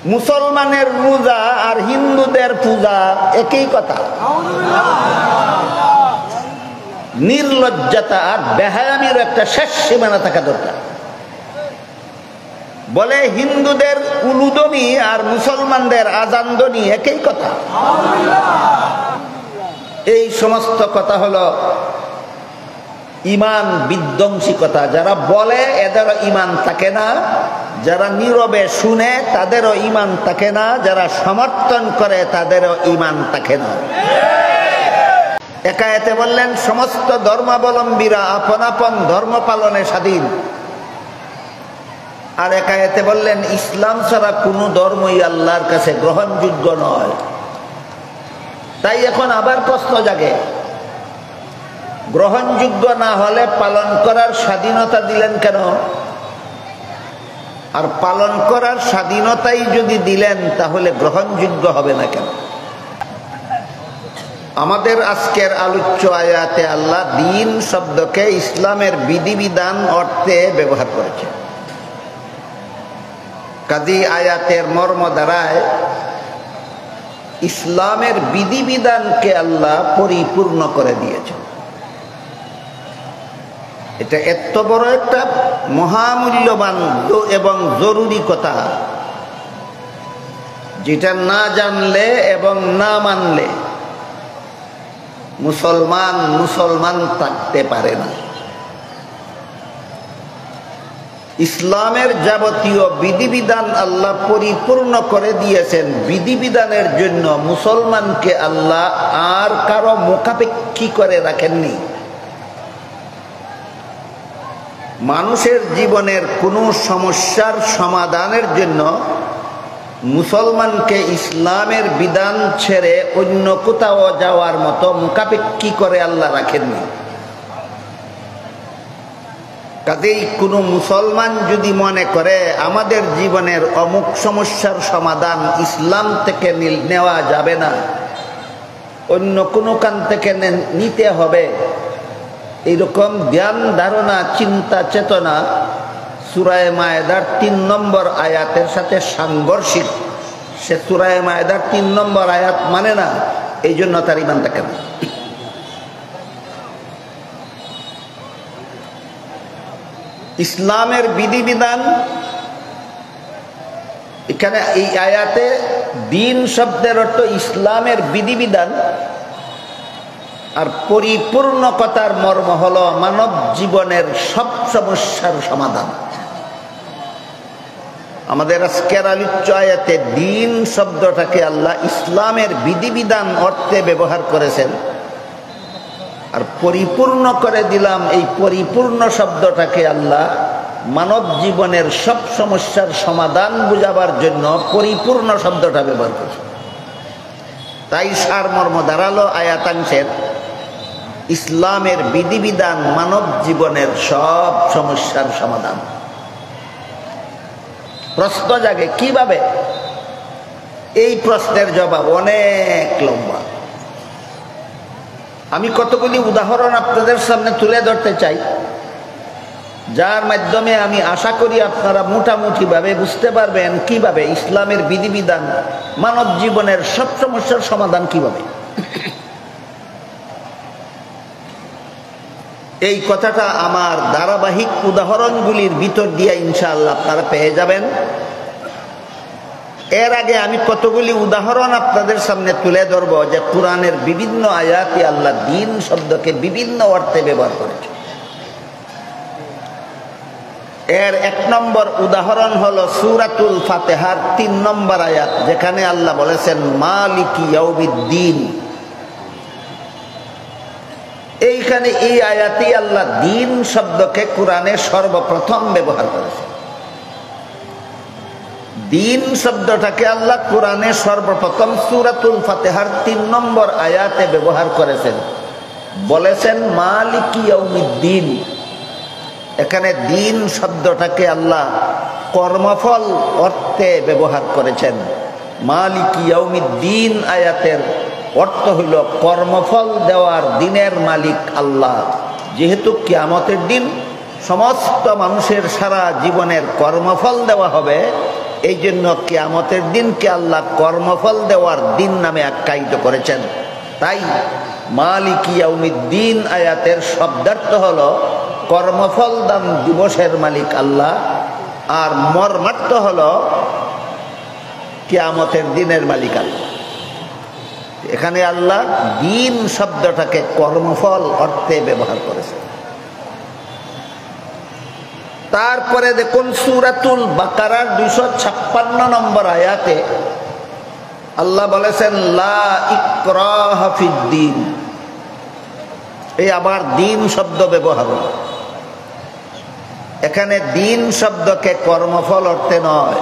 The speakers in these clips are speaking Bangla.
মুসলমানের রোজা আর হিন্দুদের পূজা একই কথা। নির্লজ্জতা আর বেহায়ামির একটা শেষ সীমানা থাকা দরকার। বলে হিন্দুদের উলুদনি আর মুসলমানদের আজানদনি একই কথা। এই সমস্ত কথা হলো ইমান বিধ্বংসী কথা। যারা বলে এদেরও ইমান থাকে না, যারা নীরবে শুনে তাদেরও ইমান থাকে না, যারা সমর্থন করে তাদেরও ইমান থাকে না। একায়েতে বললেন সমস্ত ধর্মাবলম্বীরা আপন আপন ধর্ম পালনে স্বাধীন। আর একায়েতে বললেন ইসলাম ছাড়া কোনো ধর্মই আল্লাহর কাছে গ্রহণযোগ্য নয়। তাই এখন আবার প্রশ্ন জাগে, গ্রহণযোগ্য না হলে পালন করার স্বাধীনতা দিলেন কেন? আর পালন করার স্বাধীনতাই যদি দিলেন তাহলে গ্রহণযোগ্য হবে না কেন? আমাদের আজকের আলোচ্য আয়াতে আল্লাহ দ্বীন শব্দকে ইসলামের বিধিবিধান অর্থে ব্যবহার করেছেন। কাজী আয়াতের মর্ম দ্বারায় ইসলামের বিধিবিধানকে আল্লাহ পরিপূর্ণ করে দিয়েছেন। এটা এত বড় একটা মহামূল্যবান এবং জরুরি কথা, যেটা না জানলে এবং না মানলে মুসলমান থাকতে পারে না। ইসলামের যাবতীয় বিধিবিধান আল্লাহ পরিপূর্ণ করে দিয়েছেন। বিধিবিধানের জন্য মুসলমানকে আল্লাহ আর কারো মুখাপেক্ষী করে রাখেননি। মানুষের জীবনের কোনো সমস্যার সমাধানের জন্য মুসলমানকে ইসলামের বিধান ছেড়ে অন্য কোথাও যাওয়ার মতো মুখাপেক্ষী করে আল্লাহ রাখেননি। কাজেই কোনো মুসলমান যদি মনে করে আমাদের জীবনের অমুক সমস্যার সমাধান ইসলাম থেকে নেওয়া যাবে না, অন্য কোনো কান থেকে নিতে হবে, এইরকম ধ্যান ধারণা চিন্তা চেতনা সূরা মায়েদার ৩ নম্বর আয়াতের সাথে সাংঘর্ষিক। সে সূরা মায়েদার ৩ নম্বর আয়াত মানে না, এই জন্য তার ইমান থাকে না। ইসলামের বিধিবিধান, এখানে এই আয়াতে দ্বীন শব্দের অর্থ ইসলামের বিধিবিধান, আর পরিপূর্ণতার মর্ম হলো মানব জীবনের সব সমস্যার সমাধান। আমাদের আজকের আলোচ্য আয়াতে দ্বীন শব্দটাকে আল্লাহ ইসলামের বিধিবিধান অর্থে ব্যবহার করেছেন। আর পরিপূর্ণ করে দিলাম, এই পরিপূর্ণ শব্দটাকে আল্লাহ মানব জীবনের সব সমস্যার সমাধান বোঝাবার জন্য পরিপূর্ণ শব্দটা ব্যবহার করেছেন। তাই সারমর্ম দাঁড়ালো আয়াতাংশের ইসলামের বিধিবিধান মানব জীবনের সব সমস্যার সমাধান। প্রশ্ন জাগে কিভাবে? এই প্রশ্নের জবাব অনেক লম্বা। আমি কতগুলি উদাহরণ আপনাদের সামনে তুলে ধরতে চাই, যার মাধ্যমে আমি আশা করি আপনারা মোটামুটি ভাবে বুঝতে পারবেন কিভাবে ইসলামের বিধিবিধান মানব জীবনের সব সমস্যার সমাধান কিভাবে। এই কথাটা আমার ধারাবাহিক উদাহরণগুলির ভিতর দিয়ে ইনশাআল্লাহ আপনারা পেয়ে যাবেন। এর আগে আমি কতগুলি উদাহরণ আপনাদের সামনে তুলে ধরব যে কোরআনের বিভিন্ন আয়াতে আল্লাহ দ্বীন শব্দকে বিভিন্ন অর্থে ব্যবহার করেছে। এর ১ নম্বর উদাহরণ হলো সূরাতুল ফাতিহার ৩ নম্বর আয়াত, যেখানে আল্লাহ বলেছেন মালিকি ইয়াউমিদ্দিন। এইখানে এই আয়াতে আল্লাহ দ্বীন শব্দকে কোরআনে সর্বপ্রথম ব্যবহার করেছে। দ্বীন শব্দটাকে আল্লাহ কোরআনে সর্বপ্রথম সূরাতুল ফাতিহার ৩ নম্বর আয়াতে ব্যবহার করেছেন, বলেছেন মালিকি ইয়াউমিদ্দিন। এখানে দ্বীন শব্দটাকে আল্লাহ কর্মফল অর্থে ব্যবহার করেছেন। মালিকি ইয়াউমিদ্দিন আয়াতের অর্থ হইল কর্মফল দেওয়ার দিনের মালিক আল্লাহ। যেহেতু কিয়ামতের দিন সমস্ত মানুষের সারা জীবনের কর্মফল দেওয়া হবে, এই জন্য কিয়ামতের দিনকে আল্লাহ কর্মফল দেওয়ার দিন নামে আখ্যায়িত করেছেন। তাই মালিক ইয়াউমিদ্দিন আয়াতের শব্দার্থ হলো কর্মফল দান দিবসের মালিক আল্লাহ, আর মর্মার্থ হলো কিয়ামতের দিনের মালিক আল্লাহ। এখানে আল্লাহ দিন শব্দটাকে কর্মফল অর্থে ব্যবহার করেছেন। তারপরে দেখুন সূরাতুল বাকারার 256 নম্বর আয়াতে আল্লাহ বলেছেন লা ইকরাহা ফিদ্দিন। এই আবার দিন শব্দ ব্যবহার হলো। এখানে দিন শব্দকে কর্মফল অর্থে নয়,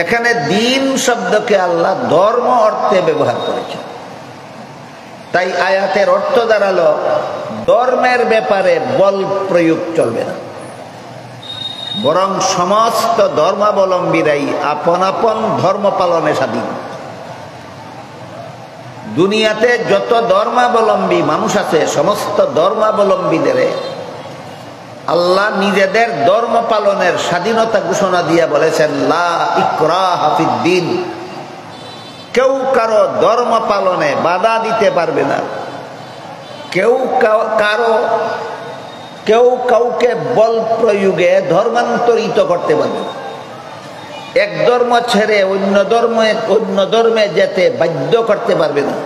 এখানে দিন শব্দকে আল্লাহ ধর্ম অর্থে ব্যবহার করেছেন। তাই আয়াতের অর্থ দাঁড়ালো ধর্মের ব্যাপারে বল প্রয়োগ চলবে না, বরং সমস্ত ধর্মাবলম্বীরাই আপন আপন ধর্ম পালনে স্বাধীন। দুনিয়াতে যত ধর্মাবলম্বী মানুষ আছে সমস্ত ধর্মাবলম্বীদের আল্লাহ নিজেদের ধর্ম পালনের স্বাধীনতা ঘোষণা দিয়ে বলেছেন লা ইকরাহা ফিদ্দিন। কেউ কারো ধর্ম পালনে বাধা দিতে পারবে না, কেউ কাউকে বল প্রয়োগে ধর্মান্তরিত করতে পারবে না, এক ধর্ম ছেড়ে অন্য ধর্মে যেতে বাধ্য করতে পারবে না।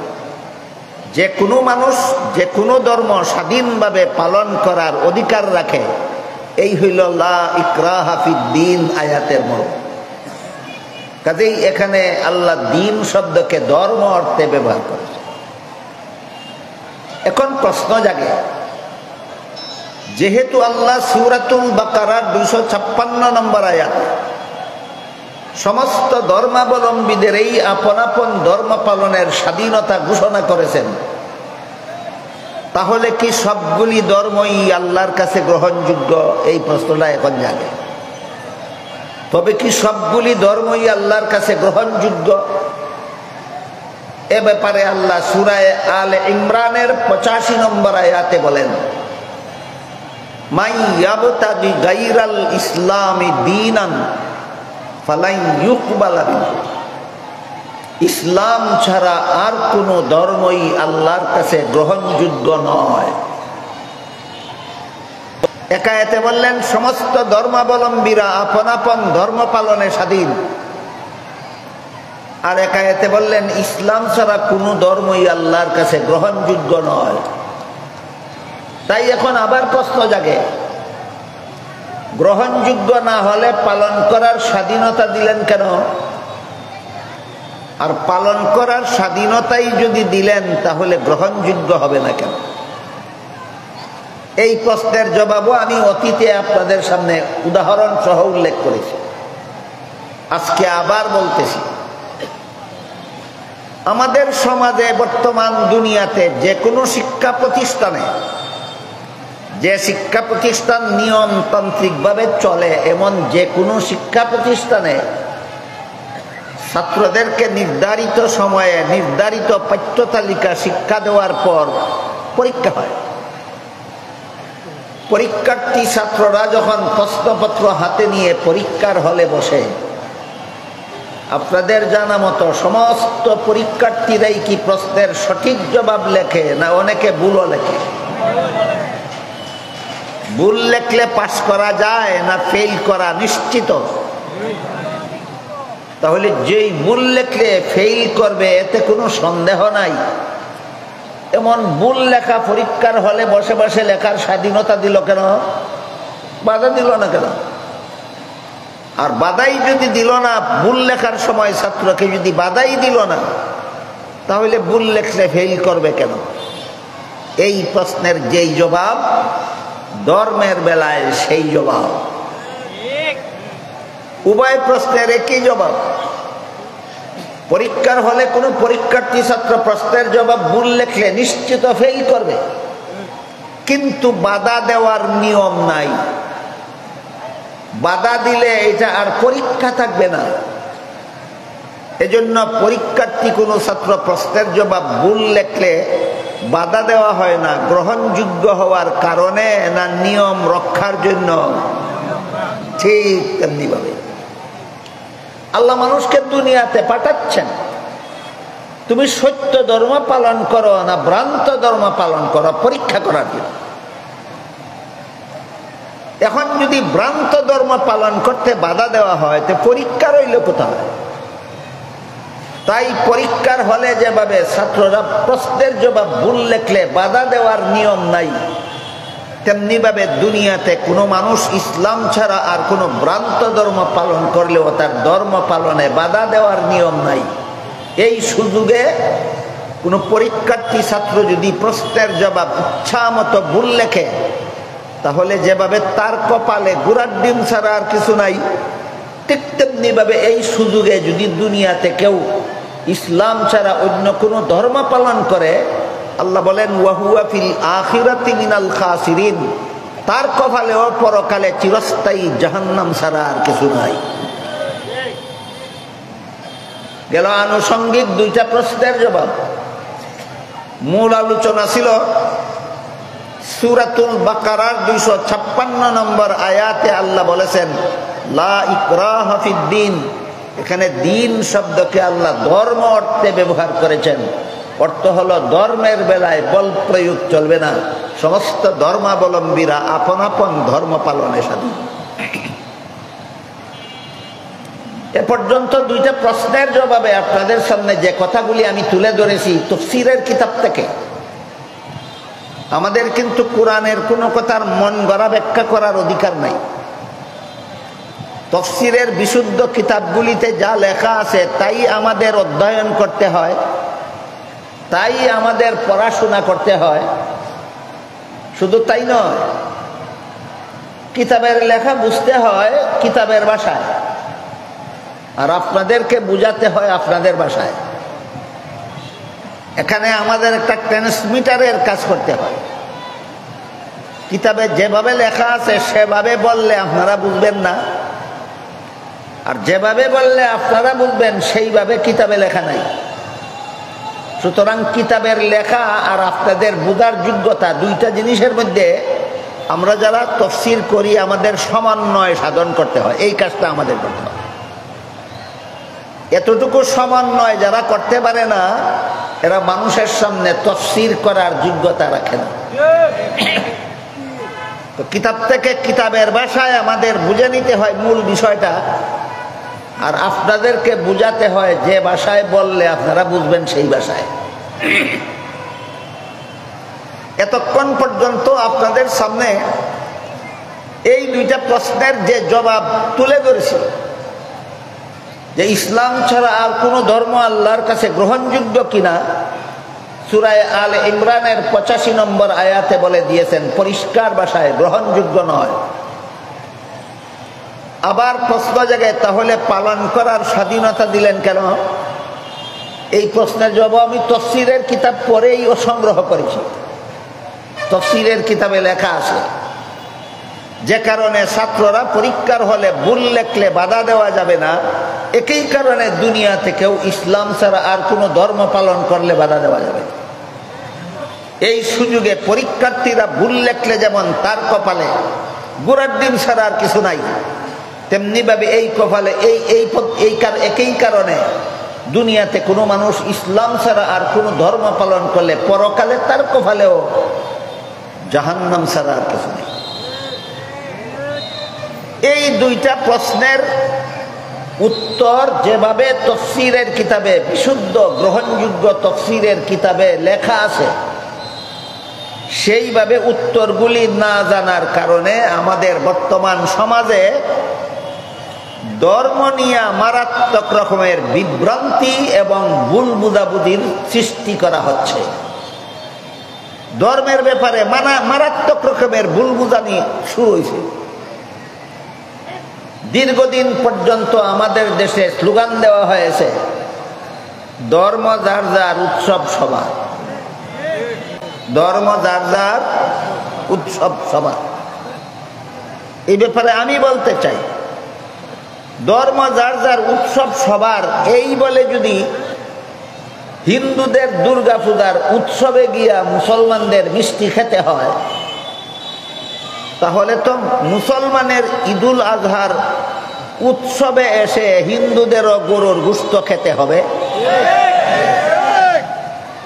যে কোনো মানুষ যে কোনো ধর্ম স্বাধীনভাবে পালন করার অধিকার রাখে। এই হইল লা ইকরাহা ফিদ্দিন আয়াতের মর্ম। কাজেই এখানে আল্লাহ দিন শব্দকে ধর্ম অর্থে ব্যবহার করেছে। এখন প্রশ্ন জাগে, যেহেতু আল্লাহ সূরাতুল বাকারার 256 নম্বর আয়াত সমস্ত ধর্মাবলম্বীদের এই আপন আপন ধর্ম পালনের স্বাধীনতা ঘোষণা করেছেন, তাহলে কি সবগুলি ধর্মই আল্লাহর কাছে গ্রহণযোগ্য? এই প্রশ্নটা এখন জাগে। তবে কি সবগুলি ধর্মই আল্লাহর কাছে গ্রহণযোগ্য? এ ব্যাপারে আল্লাহ সূরা আলে ইমরানের 85 নম্বর আয়াতে বলেন মাই ইয়াবতাগি গায়রাল ইসলামি দীনান ফালাই ইউকবালা মিনহু। ইসলাম ছাড়া আর কোন ধর্মই আল্লাহর কাছে গ্রহণযোগ্য নয়। একায়েতে বললেন সমস্ত ধর্মাবলম্বীরা আপন আপন ধর্ম পালনে স্বাধীন, আর একায়েতে বললেন ইসলাম ছাড়া কোন ধর্মই আল্লাহর কাছে গ্রহণযোগ্য নয়। তাই এখন আবার প্রশ্ন জাগে, গ্রহণযোগ্য না হলে পালন করার স্বাধীনতা দিলেন কেন? আর পালন করার স্বাধীনতাই যদি দিলেন তাহলে গ্রহণযোগ্য হবে না কেন? এই প্রশ্নের জবাবও আমি অতীতে আপনাদের সামনে উদাহরণ সহ উল্লেখ করেছি, আজকে আবার বলতেছি। আমাদের সমাজে বর্তমান দুনিয়াতে যে কোনো শিক্ষা প্রতিষ্ঠানে, যে শিক্ষা প্রতিষ্ঠান নিয়মতান্ত্রিকভাবে চলে এমন যে কোনো শিক্ষা প্রতিষ্ঠানে ছাত্রদেরকে নির্ধারিত সময়ে নির্ধারিত পাঠ্যতালিকা শিক্ষা দেওয়ার পর পরীক্ষা হয়। পরীক্ষার্থী ছাত্ররা যখন প্রশ্নপত্র হাতে নিয়ে পরীক্ষার হলে বসে, আপনাদের জানা মতো সমস্ত পরীক্ষার্থীরাই কি প্রশ্নের সঠিক জবাব লেখে না অনেকে ভুলও লেখে? ভুল লেখলে পাস করা যায় না ফেল করা নিশ্চিত? তাহলে যেই ভুল লেখলে ফেল করবে এতে কোনো সন্দেহ নাই। এমন ভুল লেখা পরীক্ষার হলে বসে বসে লেখার স্বাধীনতা দিল কেন? বাধা দিল না কেন? আর বাধাই যদি দিল না, ভুল লেখার সময় ছাত্রকে যদি বাধাই দিল না, তাহলে ভুল লেখলে ফেল করবে কেন? এই প্রশ্নের যেই জবাব, ধর্মের বেলায় সেই জবাব। উভয় প্রশ্নের একই জবাব। পরীক্ষার হলে কোনো পরীক্ষার্থী ছাত্র প্রশ্নের জবাব ভুল লেখলে নিশ্চিত ফেল করবে, কিন্তু বাধা দেওয়ার নিয়ম নাই। বাধা দিলে এটা আর পরীক্ষা থাকবে না। এজন্য পরীক্ষার্থী কোনো ছাত্র প্রশ্নের জবাব ভুল লেখলে বাধা দেওয়া হয় না গ্রহণযোগ্য হওয়ার কারণে, না নিয়ম রক্ষার জন্য? ঠিক তেমনি ভাবে আল্লাহ মানুষকে দুনিয়াতে পাঠাচ্ছেন তুমি সত্য ধর্ম পালন করো না ভ্রান্ত ধর্ম পালন করো পরীক্ষা করার জন্য। এখন যদি ভ্রান্ত ধর্ম পালন করতে বাধা দেওয়া হয় তো পরীক্ষা রইল কোথায়? তাই পরীক্ষার হলে যেভাবে ছাত্ররা প্রশ্নের জবাব ভুল লেখলে বাধা দেওয়ার নিয়ম নাই, তেমনি ভাবে দুনিয়াতে কোনো মানুষ ইসলাম ছাড়া আর কোনো ভ্রান্ত ধর্ম পালন করলেও তার ধর্ম পালনে বাধা দেওয়ার নিয়ম নাই। এই সুযোগে কোনো পরীক্ষার্থী ছাত্র যদি প্রশ্নের জবাব ইচ্ছা মতো ভুল লেখে, তাহলে যেভাবে তার কপালে গুড়ার ডিম ছাড়া আর কিছু নাই, ঠিক তেমনি ভাবে এই সুযোগে যদি দুনিয়াতে কেউ ইসলাম ছাড়া অন্য কোনো ধর্ম পালন করে, আল্লাহ বলেন ওয়াহুয়া ফিল আখিরাতি মিনাল খাসিরিন, তার কপালেও পরকালে চিরস্থায়ী জাহান্নাম ছাড়া আর কিছু নাই। গেল আনুষঙ্গিক দুইটা প্রশ্নের জবাব। মূল আলোচনা ছিল সূরাতুল বাকারার 256 নম্বর আয়াতে আল্লাহ বলেছেন লা ইকরাহা ফিদ্দিন। এখানে দিন শব্দকে আল্লাহ ধর্ম অর্থে ব্যবহার করেছেন। অর্থ হলো ধর্মের বেলায় বল প্রয়োগ চলবে না, সমস্ত ধর্মাবলম্বীরা আপন আপন ধর্ম পালনে স্বাধীন। এ পর্যন্ত দুইটা প্রশ্নের জবাবে আপনাদের সামনে যে কথাগুলি আমি তুলে ধরেছি তাফসীরের কিতাব থেকে। আমাদের কিন্তু কোরআনের কোনো কথার মন গড়া ব্যাখ্যা করার অধিকার নাই। তাফসীরের বিশুদ্ধ কিতাবগুলিতে যা লেখা আছে তাই আমাদের অধ্যয়ন করতে হয়, তাই আমাদের পড়াশোনা করতে হয়। শুধু তাই নয়, কিতাবের লেখা বুঝতে হয় কিতাবের ভাষায়, আর আপনাদেরকে বুঝাতে হয় আপনাদের ভাষায়। এখানে আমাদের একটা ট্রান্সমিটারের কাজ করতে হয়। কিতাবে যেভাবে লেখা আছে সেভাবে বললে আপনারা বুঝবেন না, আর যেভাবে বললে আপনারা বুঝবেন সেইভাবে কিতাবে লেখা নাই। সুতরাং কিতাবের লেখা আর আপনাদের বোঝার যোগ্যতা দুইটা জিনিসের মধ্যে আমরা যারা তাফসীর করি আমাদের সমন্বয় সাধন করতে হয়। এই কাজটা আমাদের করতে হয়। এতটুকু সমন্বয় যারা করতে পারে না, এরা মানুষের সামনে তাফসীর করার যোগ্যতা রাখে না। তো কিতাব থেকে কিতাবের ভাষায় আমাদের বুঝে নিতে হয় মূল বিষয়টা, আর আপনাদেরকে বুঝাতে হয় যে ভাষায় বললে আপনারা বুঝবেন সেই ভাষায়। এতক্ষণ পর্যন্ত আপনাদের সামনে এই দুইটা প্রশ্নের যে জবাব তুলে ধরেছি, যে ইসলাম ছাড়া আর কোনো ধর্ম আল্লাহর কাছে গ্রহণযোগ্য কিনা, সূরা আলে ইমরানের 85 নম্বর আয়াতে বলে দিয়েছেন পরিষ্কার ভাষায় গ্রহণযোগ্য নয়। আবার প্রশ্ন জায়গায় তাহলে পালন করার স্বাধীনতা দিলেন কেন? এই প্রশ্নের জবাব আমি তাফসীরের কিতাব পড়েই সংগ্রহ করেছি। তাফসীরের কিতাবে লেখা আছে যে কারণে ছাত্ররা পরীক্ষার হলে ভুল লেখলে বাধা দেওয়া যাবে না, একই কারণে দুনিয়া থেকেও ইসলাম ছাড়া আর কোনো ধর্ম পালন করলে বাধা দেওয়া যাবে। এই সুযোগে পরীক্ষার্থীরা ভুল লেখলে যেমন তার কপালে গুড়ার ডিম ছাড়া আর কিছু নাই, তেমনি ভাবে এই কপালে একই কারণে দুনিয়াতে কোনো মানুষ ইসলাম ছাড়া আর কোনো ধর্ম পালন করলে পরকালে তার কপালেও জাহান্নাম ছাড়া আর কিছু নেই। এই দুইটা প্রশ্নের উত্তর যেভাবে তাফসীরের কিতাবে, বিশুদ্ধ গ্রহণযোগ্য তাফসীরের কিতাবে লেখা আছে, সেইভাবে উত্তরগুলি না জানার কারণে আমাদের বর্তমান সমাজে ধর্ম নিয়ে মারাত্মক রকমের বিভ্রান্তি এবং ভুল বুঝাবুঝির সৃষ্টি করা হচ্ছে। ধর্মের ব্যাপারে মারাত্মক রকমের ভুল বুঝানি শুরু হয়েছে। দীর্ঘদিন পর্যন্ত আমাদের দেশে স্লোগান দেওয়া হয়েছে ধর্ম যার যার উৎসব সভা, ধর্ম যার যার উৎসব সভা। এই ব্যাপারে আমি বলতে চাই, ধর্ম যার যার উৎসব সবার এই বলে যদি হিন্দুদের দুর্গা পূজার উৎসবে গিয়া মুসলমানদের মিষ্টি খেতে হয়, তাহলে তো মুসলমানের ঈদুল আজহার উৎসবে এসে হিন্দুদেরও গরুর গোশত খেতে হবে?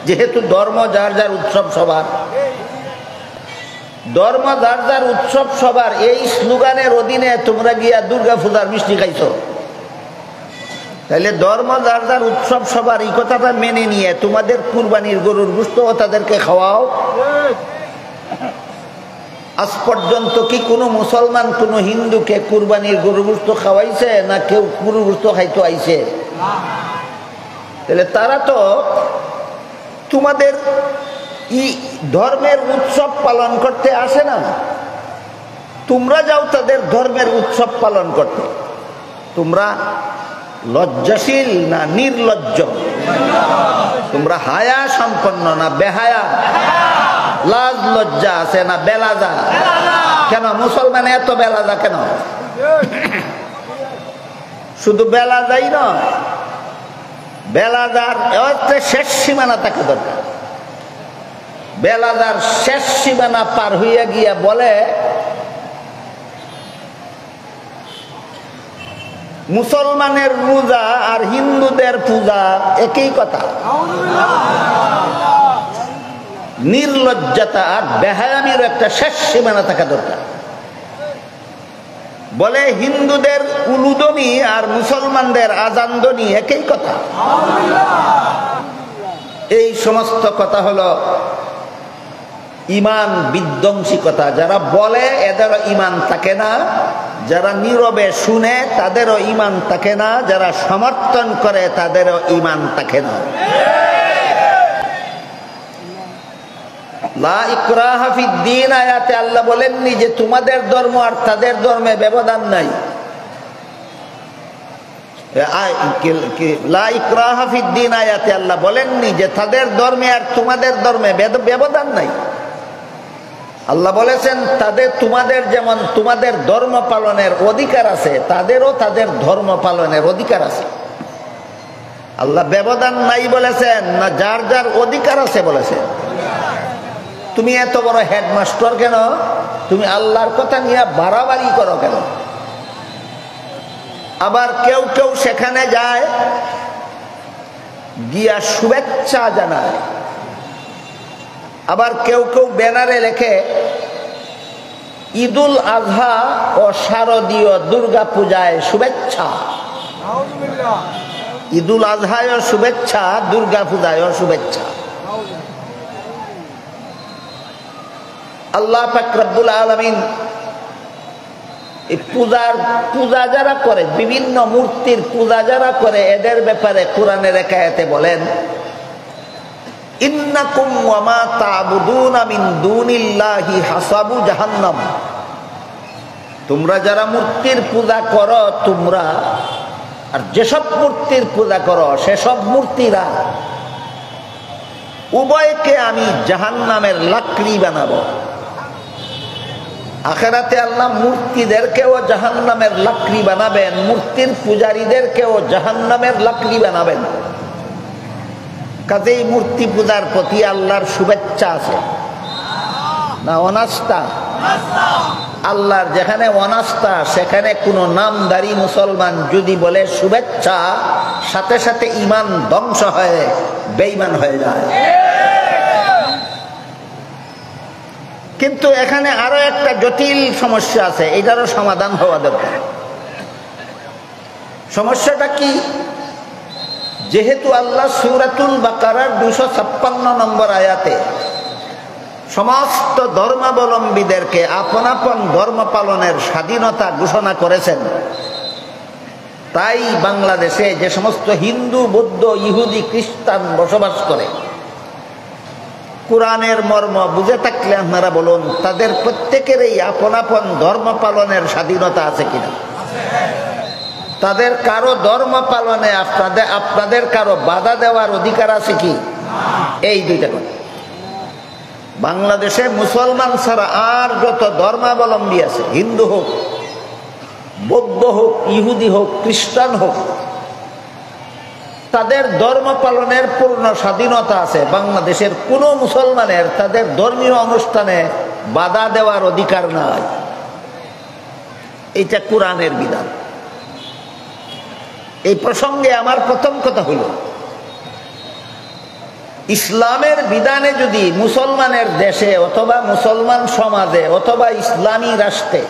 যেহেতু ধর্ম যার যার উৎসব সবার, ধর্ম যার যার উৎসব সবার, এই স্লোগানের অধীনে তোমরা গিয়া দুর্গা পূজার মিষ্টি খাইছো। তাহলে ধর্ম যার যার উৎসব সবার এই কথাটা মেনে নিয়ে তোমাদের কুরবানির গরুর গোশত তাদেরকে খাওয়াও। আজ পর্যন্ত কি কোনো মুসলমান কোনো হিন্দুকে কুরবানির গরুর গোশত খাওয়াইছে? না কেউ গরুর গোশত খাইতে আইছে? তাহলে তারা তো তোমাদের ধর্মের উৎসব পালন করতে আসে না, তোমরা যাও তাদের ধর্মের উৎসব পালন করতে। তোমরা লজ্জাশীল না নির্লজ্জ? তোমরা হায়া সম্পন্ন না বেহায়া? লাজ লজ্জা আছে না বেলাজা? কেন মুসলমান এত বেলাজা কেন? শুধু বেলাজাই নয়, বেলাজার শেষ সীমানা থাকে দরকার। বেলাজার শেষ সীমানা পার হইয়া গিয়া বলে মুসলমানের রোজা আর হিন্দুদের পূজা একই কথা। নির্লজ্জতা আর বেহায়ামির একটা শেষ সীমানা থাকা দরকার। বলে হিন্দুদের উলুদনি আর মুসলমানদের আজানদনি একই কথা। এই সমস্ত কথা হলো ইমান বিধ্বংসী কথা। যারা বলে এদেরও ইমান থাকে না, যারা নীরবে শুনে তাদেরও ইমান থাকে না, যারা সমর্থন করে তাদেরও ইমান থাকে না। লা ইকরাহা ফিদ্দীন আয়াতে আল্লাহ বলেননি যে তোমাদের ধর্ম আর তাদের ধর্মে ব্যবধান নাই। লা ইকরাহা ফিদ্দীন আয়াতে আল্লাহ বলেননি যে তাদের ধর্মে আর তোমাদের ধর্মে ব্যবধান নাই। আল্লাহ বলেছেন তোমাদের যেমন তোমাদের ধর্ম পালনের অধিকার আছে, তাদেরও তাদের ধর্ম পালনের অধিকার আছে। আল্লাহ ব্যবধান নাই বলেছেন না যার যার অধিকার আছে বলেছেন? তুমি এত বড় হেডমাস্টার কেন? তুমি আল্লাহর কথা নিয়ে বাড়াবাড়ি করো কেন? আবার কেউ কেউ সেখানে যায় গিয়া শুভেচ্ছা জানায়, আবার কেউ কেউ ব্যানারে লেখে ঈদুল আজহা ও শারদীয় দুর্গা পূজায় শুভেচ্ছা। ঈদুল আজহায় শুভেচ্ছা, দুর্গা পূজায় শুভেচ্ছা। আল্লাহ পাক রব্বুল আলামিন এই পূজা যারা করে, বিভিন্ন মূর্তির পূজা যারা করে, এদের ব্যাপারে কোরআনের এক আয়াতে বলেন ইন্নাকুম ওয়া মা তা'বুদুনা মিন দুনিল্লাহি হাসাবু জাহান্নাম। তোমরা যারা মূর্তির পূজা করো, তোমরা আর যেসব মূর্তির পূজা করো সেসব মূর্তিরা উভয়কে আমি জাহান্নামের লাকড়ি বানাবো। আখিরাতে আল্লাহ মূর্তিদেরকেও জাহান্নামের লাকড়ি বানাবেন, মূর্তির পূজারীদেরকেও জাহান্নামের লাকড়ি বানাবেন। কাজেই মূর্তি পূজার প্রতি আল্লাহর শুভেচ্ছা আছে না অনাস্থা? আল্লাহর যেখানে অনাস্থা, সেখানে কোনো নামদারি মুসলমান যদি বলে শুভেচ্ছা, সাথে সাথে ঈমান ধ্বংস হয়ে বেঈমান হয়ে যায়। কিন্তু এখানে আরো একটা জটিল সমস্যা আছে, এটারও সমাধান হওয়া দরকার। সমস্যাটা কি? যেহেতু আল্লাহ সূরাতুল বাকারার 256 নম্বর আয়াতে সমস্ত ধর্মাবলম্বীদেরকে আপন আপন ধর্ম পালনের স্বাধীনতা ঘোষণা করেছেন, তাই বাংলাদেশে যে সমস্ত হিন্দু, বৌদ্ধ, ইহুদি, খ্রিস্টান বসবাস করে, কোরআনের মর্ম বুঝে থাকলে আপনারা বলুন, তাদের প্রত্যেকেরই আপন আপন ধর্ম পালনের স্বাধীনতা আছে কিনা? তাদের কারো ধর্ম পালনে আপনাদের কারো বাধা দেওয়ার অধিকার আছে কি? এই দুইটা কথা। বাংলাদেশে মুসলমান ছাড়া আর যত ধর্মাবলম্বী আছে, হিন্দু হোক, বৌদ্ধ হোক, ইহুদি হোক, খ্রিস্টান হোক, তাদের ধর্ম পালনের পূর্ণ স্বাধীনতা আছে। বাংলাদেশের কোনো মুসলমানের তাদের ধর্মীয় অনুষ্ঠানে বাধা দেওয়ার অধিকার নাই। এটা কোরআনের বিধান। এই প্রসঙ্গে আমার প্রথম কথা হল, ইসলামের বিধানে যদি মুসলমানের দেশে অথবা মুসলমান সমাজে অথবা ইসলামী রাষ্ট্রে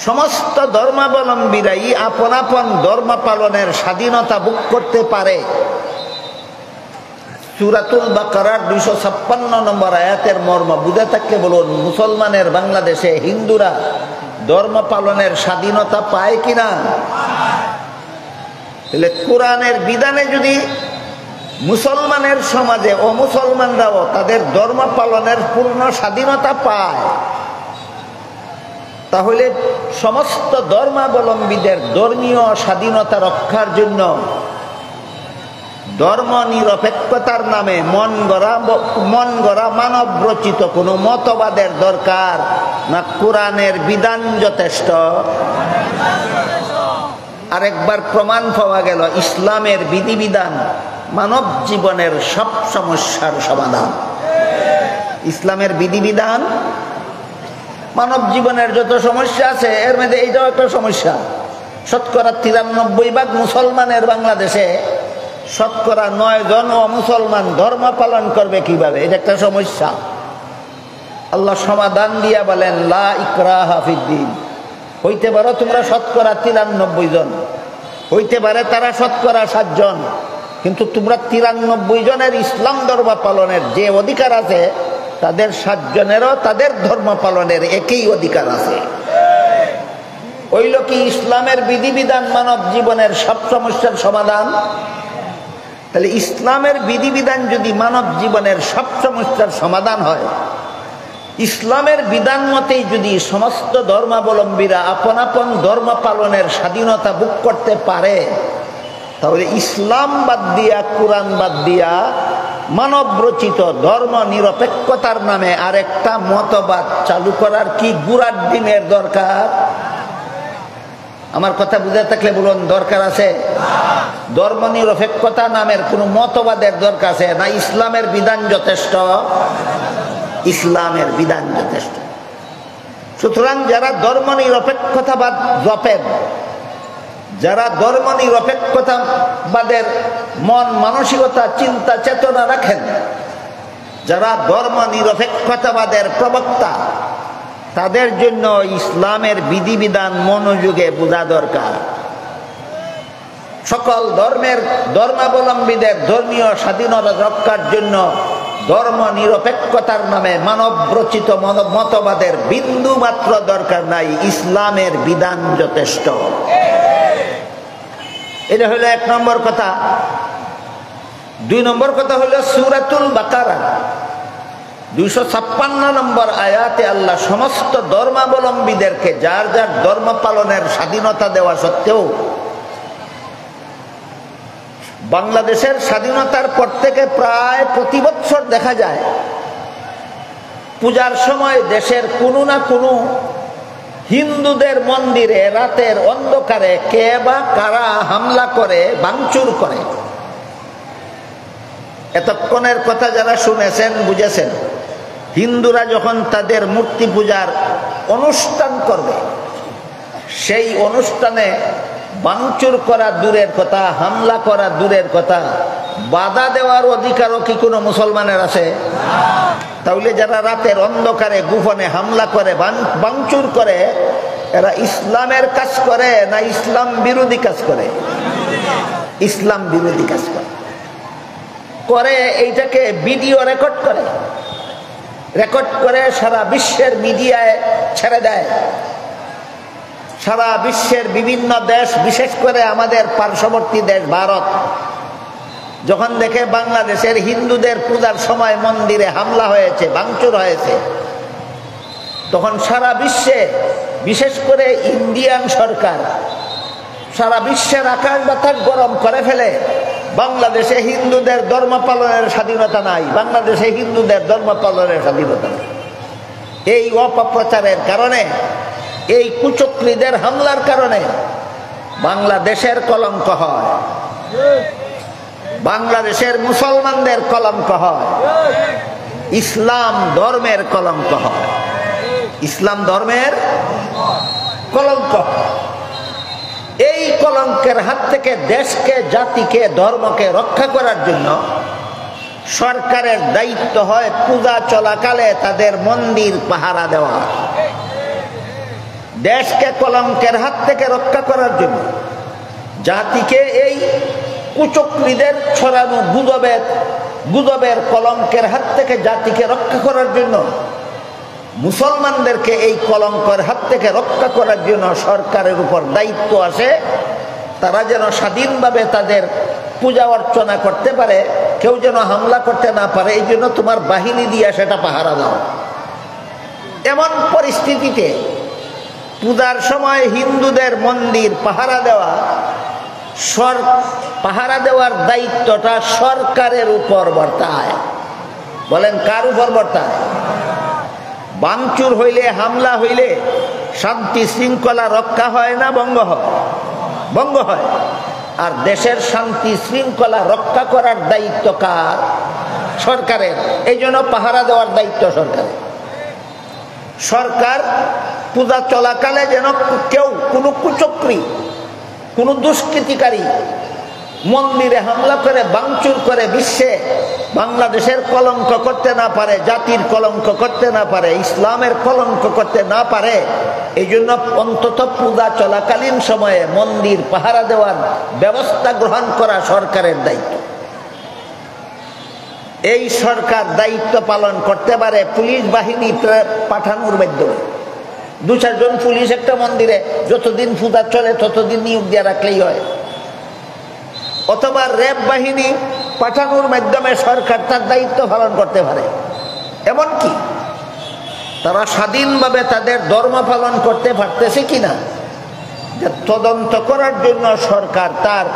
সমস্ত ধর্মাবলম্বীরাই আপন আপন ধর্ম পালনের স্বাধীনতা ভোগ করতে পারে, সূরাতুল বাকারার 256 নম্বর আয়াতের মর্ম বুঝে থাকলে বলুন, মুসলমানের বাংলাদেশে হিন্দুরা ধর্ম পালনের স্বাধীনতা পায় কিনা? তাহলে কোরআনের বিধানে যদি মুসলমানের সমাজে ও মুসলমানরাও তাদের ধর্ম পালনের পূর্ণ স্বাধীনতা পায়, তাহলে সমস্ত ধর্মাবলম্বীদের ধর্মীয় স্বাধীনতা রক্ষার জন্য ধর্ম নিরপেক্ষতার নামে মন গড়া মানব রচিত কোনো মতবাদের দরকার না কোরআনের বিধান যথেষ্ট? আরেকবার প্রমাণ পাওয়া গেল, ইসলামের বিধিবিধান মানব জীবনের সব সমস্যার সমাধান। ইসলামের বিধিবিধান মানব জীবনের যত সমস্যা আছে এর মধ্যে এইটাও একটা সমস্যা। শতকরা 93% মুসলমানের বাংলাদেশে শতকরা 9 জন অমুসলমান ধর্ম পালন করবে কিভাবে? এটা একটা সমস্যা। আল্লাহ সমাধান দিয়া বলেন, লা ইকরাহা ফিদ্দিন। হইতে পারো তোমরা শতকরা 93 জন, হইতে পারে তারা শতকরা 7 জন, কিন্তু তোমরা 93 জনের ইসলাম ধর্ম পালনের যে অধিকার আছে, তাদের 7 জনেরও তাদের ধর্ম পালনের একই অধিকার আছে। হইল কি ইসলামের বিধিবিধান মানব জীবনের সব সমস্যার সমাধান? তাহলে ইসলামের বিধিবিধান যদি মানব জীবনের সব সমস্যার সমাধান হয়, ইসলামের বিধান মতেই যদি সমস্ত ধর্মাবলম্বীরা আপন আপন ধর্ম পালনের স্বাধীনতা ভোগ করতে পারে, তাহলে ইসলাম বাদ দিয়া কোরআন বাদ দিয়া মানব রচিত ধর্ম নিরপেক্ষতার নামে আরেকটা মতবাদ চালু করার কি গুড়ার ডিমের দরকার? আমার কথা বুঝে থাকলে বলুন, দরকার আছে? ধর্ম নিরপেক্ষতা নামের কোন মতবাদের দরকার আছে না? ইসলামের বিধান যথেষ্ট? ইসলামের বিধান যথেষ্ট। সুতরাং যারা ধর্ম নিরপেক্ষতাবাদ জপেন, যারা ধর্ম নিরপেক্ষতাবাদের মন মানসিকতা চিন্তা চেতনা রাখেন, যারা ধর্ম নিরপেক্ষতাবাদের প্রবক্তা, তাদের জন্য ইসলামের বিধিবিধান মনোযোগে বোঝা দরকার। সকল ধর্মাবলম্বীদের ধর্মীয় স্বাধীনতা রক্ষার জন্য ধর্ম নিরপেক্ষতার নামে মানব রচিত মতবাদের বিন্দু মাত্র দরকার নাই, ইসলামের বিধান যথেষ্ট। এটা হলো 1 নম্বর কথা। 2 নম্বর কথা হলো সূরাতুল বাকারা 256 নম্বর আয়াতে আল্লাহ সমস্ত ধর্মাবলম্বীদেরকে যার যার ধর্ম পালনের স্বাধীনতা দেওয়া সত্ত্বেও বাংলাদেশের স্বাধীনতার পর থেকে প্রায় প্রতি বছর দেখা যায় পূজার সময় দেশের কোনো না কোনো হিন্দুদের মন্দিরে রাতের অন্ধকারে কে বা কারা হামলা করে, ভাঙচুর করে। এতক্ষণের কথা যারা শুনেছেন বুঝেছেন, হিন্দুরা যখন তাদের মূর্তি পূজার অনুষ্ঠান করবে, সেই অনুষ্ঠানে ভাঙচুর করা দূরের কথা, হামলা করা দূরের কথা, বাধা দেওয়ার অধিকারও কি কোনো মুসলমানের আছে? তাহলে যারা রাতের অন্ধকারে গোপনে হামলা করে, ভাঙচুর করে, এরা ইসলামের কাজ করে না ইসলাম বিরোধী কাজ করে? ইসলাম বিরোধী কাজ করে। এইটাকে ভিডিও রেকর্ড করে সারা বিশ্বের মিডিয়ায় ছেড়ে দেয়। সারা বিশ্বের বিভিন্ন দেশ, বিশেষ করে আমাদের পার্শ্ববর্তী দেশ ভারত, যখন দেখে বাংলাদেশের হিন্দুদের পূজার সময় মন্দিরে হামলা হয়েছে, ভাঙচুর হয়েছে, তখন সারা বিশ্বে, বিশেষ করে ইন্ডিয়ান সরকার সারা বিশ্বের আকাশ বাতাস গরম করে ফেলে। বাংলাদেশে হিন্দুদের ধর্ম পালনের স্বাধীনতা নাই, বাংলাদেশে হিন্দুদের ধর্ম পালনের স্বাধীনতা নাই। এই অপপ্রচারের কারণে, এই কুচক্রীদের হামলার কারণে বাংলাদেশের কলঙ্ক হয়, বাংলাদেশের মুসলমানদের কলঙ্ক হয়, ইসলাম ধর্মের কলঙ্ক হয়, ইসলাম ধর্মের কলঙ্ক। এই কলঙ্কের হাত থেকে দেশকে, জাতিকে, ধর্মকে রক্ষা করার জন্য সরকারের দায়িত্ব হয় পূজা চলাকালে তাদের মন্দির পাহারা দেওয়া। দেশকে কলঙ্কের হাত থেকে রক্ষা করার জন্য, জাতিকে এই কুচক্রীদের ছড়ানো গুজবের কলঙ্কের হাত থেকে জাতিকে রক্ষা করার জন্য, মুসলমানদেরকে এই কলঙ্কের হাত থেকে রক্ষা করার জন্য সরকারের উপর দায়িত্ব আসে তারা যেন স্বাধীনভাবে তাদের পূজা অর্চনা করতে পারে, কেউ যেন হামলা করতে না পারে। এই জন্য তোমার বাহিনী দিয়ে সেটা পাহারা দাও। এমন পরিস্থিতিতে পূজার সময় হিন্দুদের মন্দির পাহারা দেওয়ার দায়িত্বটা সরকারের উপর বর্তায়। বলেন কার উপর বর্তায়? ভাঙচুর হইলে, হামলা হইলে শান্তি শৃঙ্খলা রক্ষা হয় না ভঙ্গ হয়? ভঙ্গ হয়। আর দেশের শান্তি শৃঙ্খলা রক্ষা করার দায়িত্ব কার? সরকারের। এই জন্য পাহারা দেওয়ার দায়িত্ব সরকারের। সরকার পূজা চলাকালে যেন কেউ, কোনো কুচক্রী, কোনো দুষ্কৃতিকারী মন্দিরে হামলা করে, ভাঙচুর করে বিশ্বে বাংলাদেশের কলঙ্ক করতে না পারে, জাতির কলঙ্ক করতে না পারে, ইসলামের কলঙ্ক করতে না পারে। এই জন্য অন্তত পূজা চলাকালীন সময়ে মন্দির পাহারা দেওয়ার ব্যবস্থা গ্রহণ করা সরকারের দায়িত্ব। এই সরকার দায়িত্ব পালন করতে পারে পুলিশ বাহিনী পাঠানোর মাধ্যমে। 2-4 জন পুলিশ একটা মন্দিরে যতদিন পূজা চলে ততদিন নিয়োগ দিয়ে রাখলেই হয়। অথবা র্যাব বাহিনী পাঠানোর মাধ্যমে সরকার তার দায়িত্ব পালন করতে পারে। এমনকি তারা স্বাধীনভাবে তাদের ধর্ম পালন করতে পারতেছে কিনা তদন্ত করার জন্য সরকার তার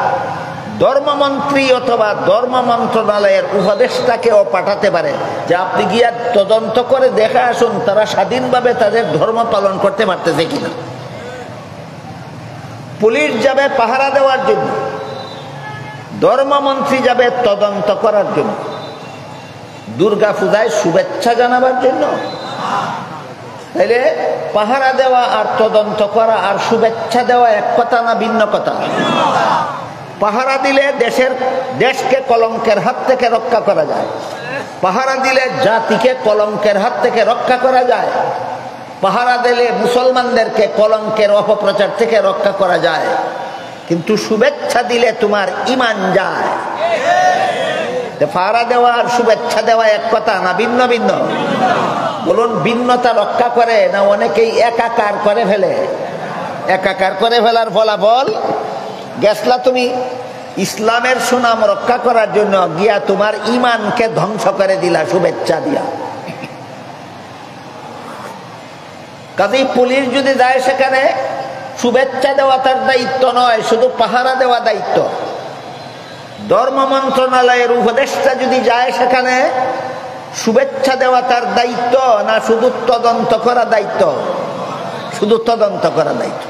ধর্মমন্ত্রী অথবা ধর্ম মন্ত্রণালয়ের উপদেষ্টাকেও পাঠাতে পারে যে আপনি গিয়া তদন্ত করে দেখে আসুন তারা স্বাধীনভাবে তাদের ধর্ম পালন করতে পারতেছে কিনা। পুলিশ যাবে পাহারা দেওয়ার জন্য, ধর্মমন্ত্রী যাবে তদন্ত করার জন্য। দুর্গা পূজায় শুভেচ্ছা জানাবার জন্য? তাইলে পাহারা দেওয়া আর তদন্ত করা আর শুভেচ্ছা দেওয়া এক কথা না ভিন্ন কথা? পাহারা দিলে দেশকে কলঙ্কের হাত থেকে রক্ষা করা যায়, পাহারা দিলে জাতিকে কলঙ্কের হাত থেকে রক্ষা করা যায়, পাহারা দিলে মুসলমানদেরকে কলঙ্কের অপপ্রচার থেকে রক্ষা করা যায়। কিন্তু শুভেচ্ছা দিলে তোমার ঈমান যায়। পাহারা দেওয়া আর শুভেচ্ছা দেওয়া এক কথা না ভিন্ন ভিন্ন? বলুন, ভিন্নতা রক্ষা করে না অনেকেই একাকার করে ফেলে? একাকার করে ফেলার ফলাফল গেছলা তুমি ইসলামের সুনাম রক্ষা করার জন্য গিয়া তোমার ঈমানকে ধ্বংস করে দিলা শুভেচ্ছা দিয়া। কাজেই পুলিশ যদি যায় সেখানে শুভেচ্ছা দেওয়া তার দায়িত্ব নয়, শুধু পাহারা দেওয়া দায়িত্ব। ধর্ম মন্ত্রণালয়ের উপদেষ্টা যদি যায় সেখানে শুভেচ্ছা দেওয়া তার দায়িত্ব না শুধু তদন্ত করা দায়িত্ব? শুধু তদন্ত করা দায়িত্ব।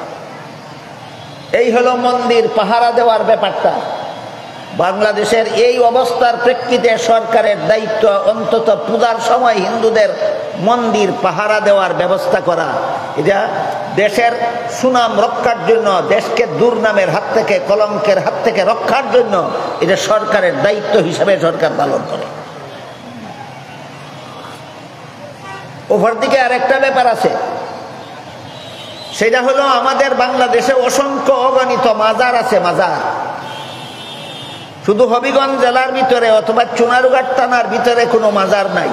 এই হলো মন্দির পাহারা দেওয়ার ব্যাপারটা। বাংলাদেশের এই অবস্থার প্রেক্ষিতে সরকারের দায়িত্ব অন্তত পূজার সময় হিন্দুদের মন্দির পাহারা দেওয়ার ব্যবস্থা করা। এটা দেশের সুনাম রক্ষার জন্য, দেশকে দুর্নামের হাত থেকে, কলঙ্কের হাত থেকে রক্ষার জন্য এটা সরকারের দায়িত্ব হিসেবে সরকার পালন করে। অপরদিকে আরেকটা ব্যাপার আছে, সেটা হলো আমাদের বাংলাদেশে অসংখ্য অগণিত মাজার আছে। মাজার শুধু হবিগঞ্জ জেলার ভিতরে অথবা চুনারুঘাট থানার ভিতরে কোনো মাজার নাই।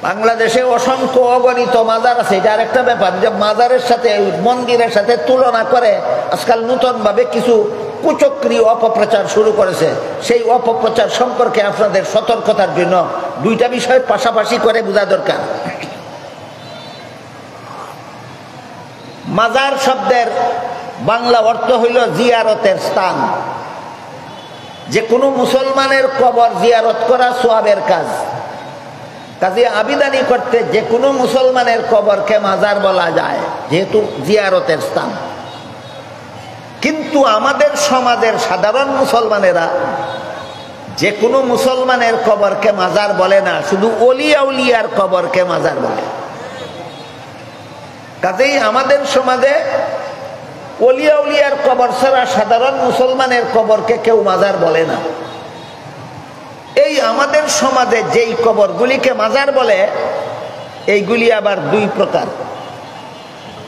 বাংলাদেশে অসংখ্য অগণিত মাজার আছে। এটা আরেকটা ব্যাপার যে মাজারের সাথে, মন্দিরের সাথে তুলনা করে আজকাল নতুন ভাবে কিছু কুচক্রী অপপ্রচার শুরু করেছে। সেই অপপ্রচার সম্পর্কে আপনাদের সতর্কতার জন্য দুইটা বিষয় পাশাপাশি করে বোঝা দরকার। মাজার শব্দের বাংলা অর্থ হইল জিয়ারতের স্থান। যে কোনো মুসলমানের কবর জিয়ারত করা সওয়াবের কাজ। কাজে আবিদানি করতে যে কোনো মুসলমানের কবরকে মাজার বলা যায়, যেহেতু জিয়ারতের স্থান। কিন্তু আমাদের সমাজের সাধারণ মুসলমানেরা যে কোনো মুসলমানের কবরকে মাজার বলে না, শুধু ওলিয়া উলিয়ার কবরকে মাজার বলে। কাজেই আমাদের সমাজে ওলিয়া উলিয়ার কবর ছাড়া সাধারণ মুসলমানের কবরকে কেউ মাজার বলে না। এই আমাদের সমাজে যেই কবরগুলিকে মাজার বলে, এইগুলি আবার দুই প্রকার।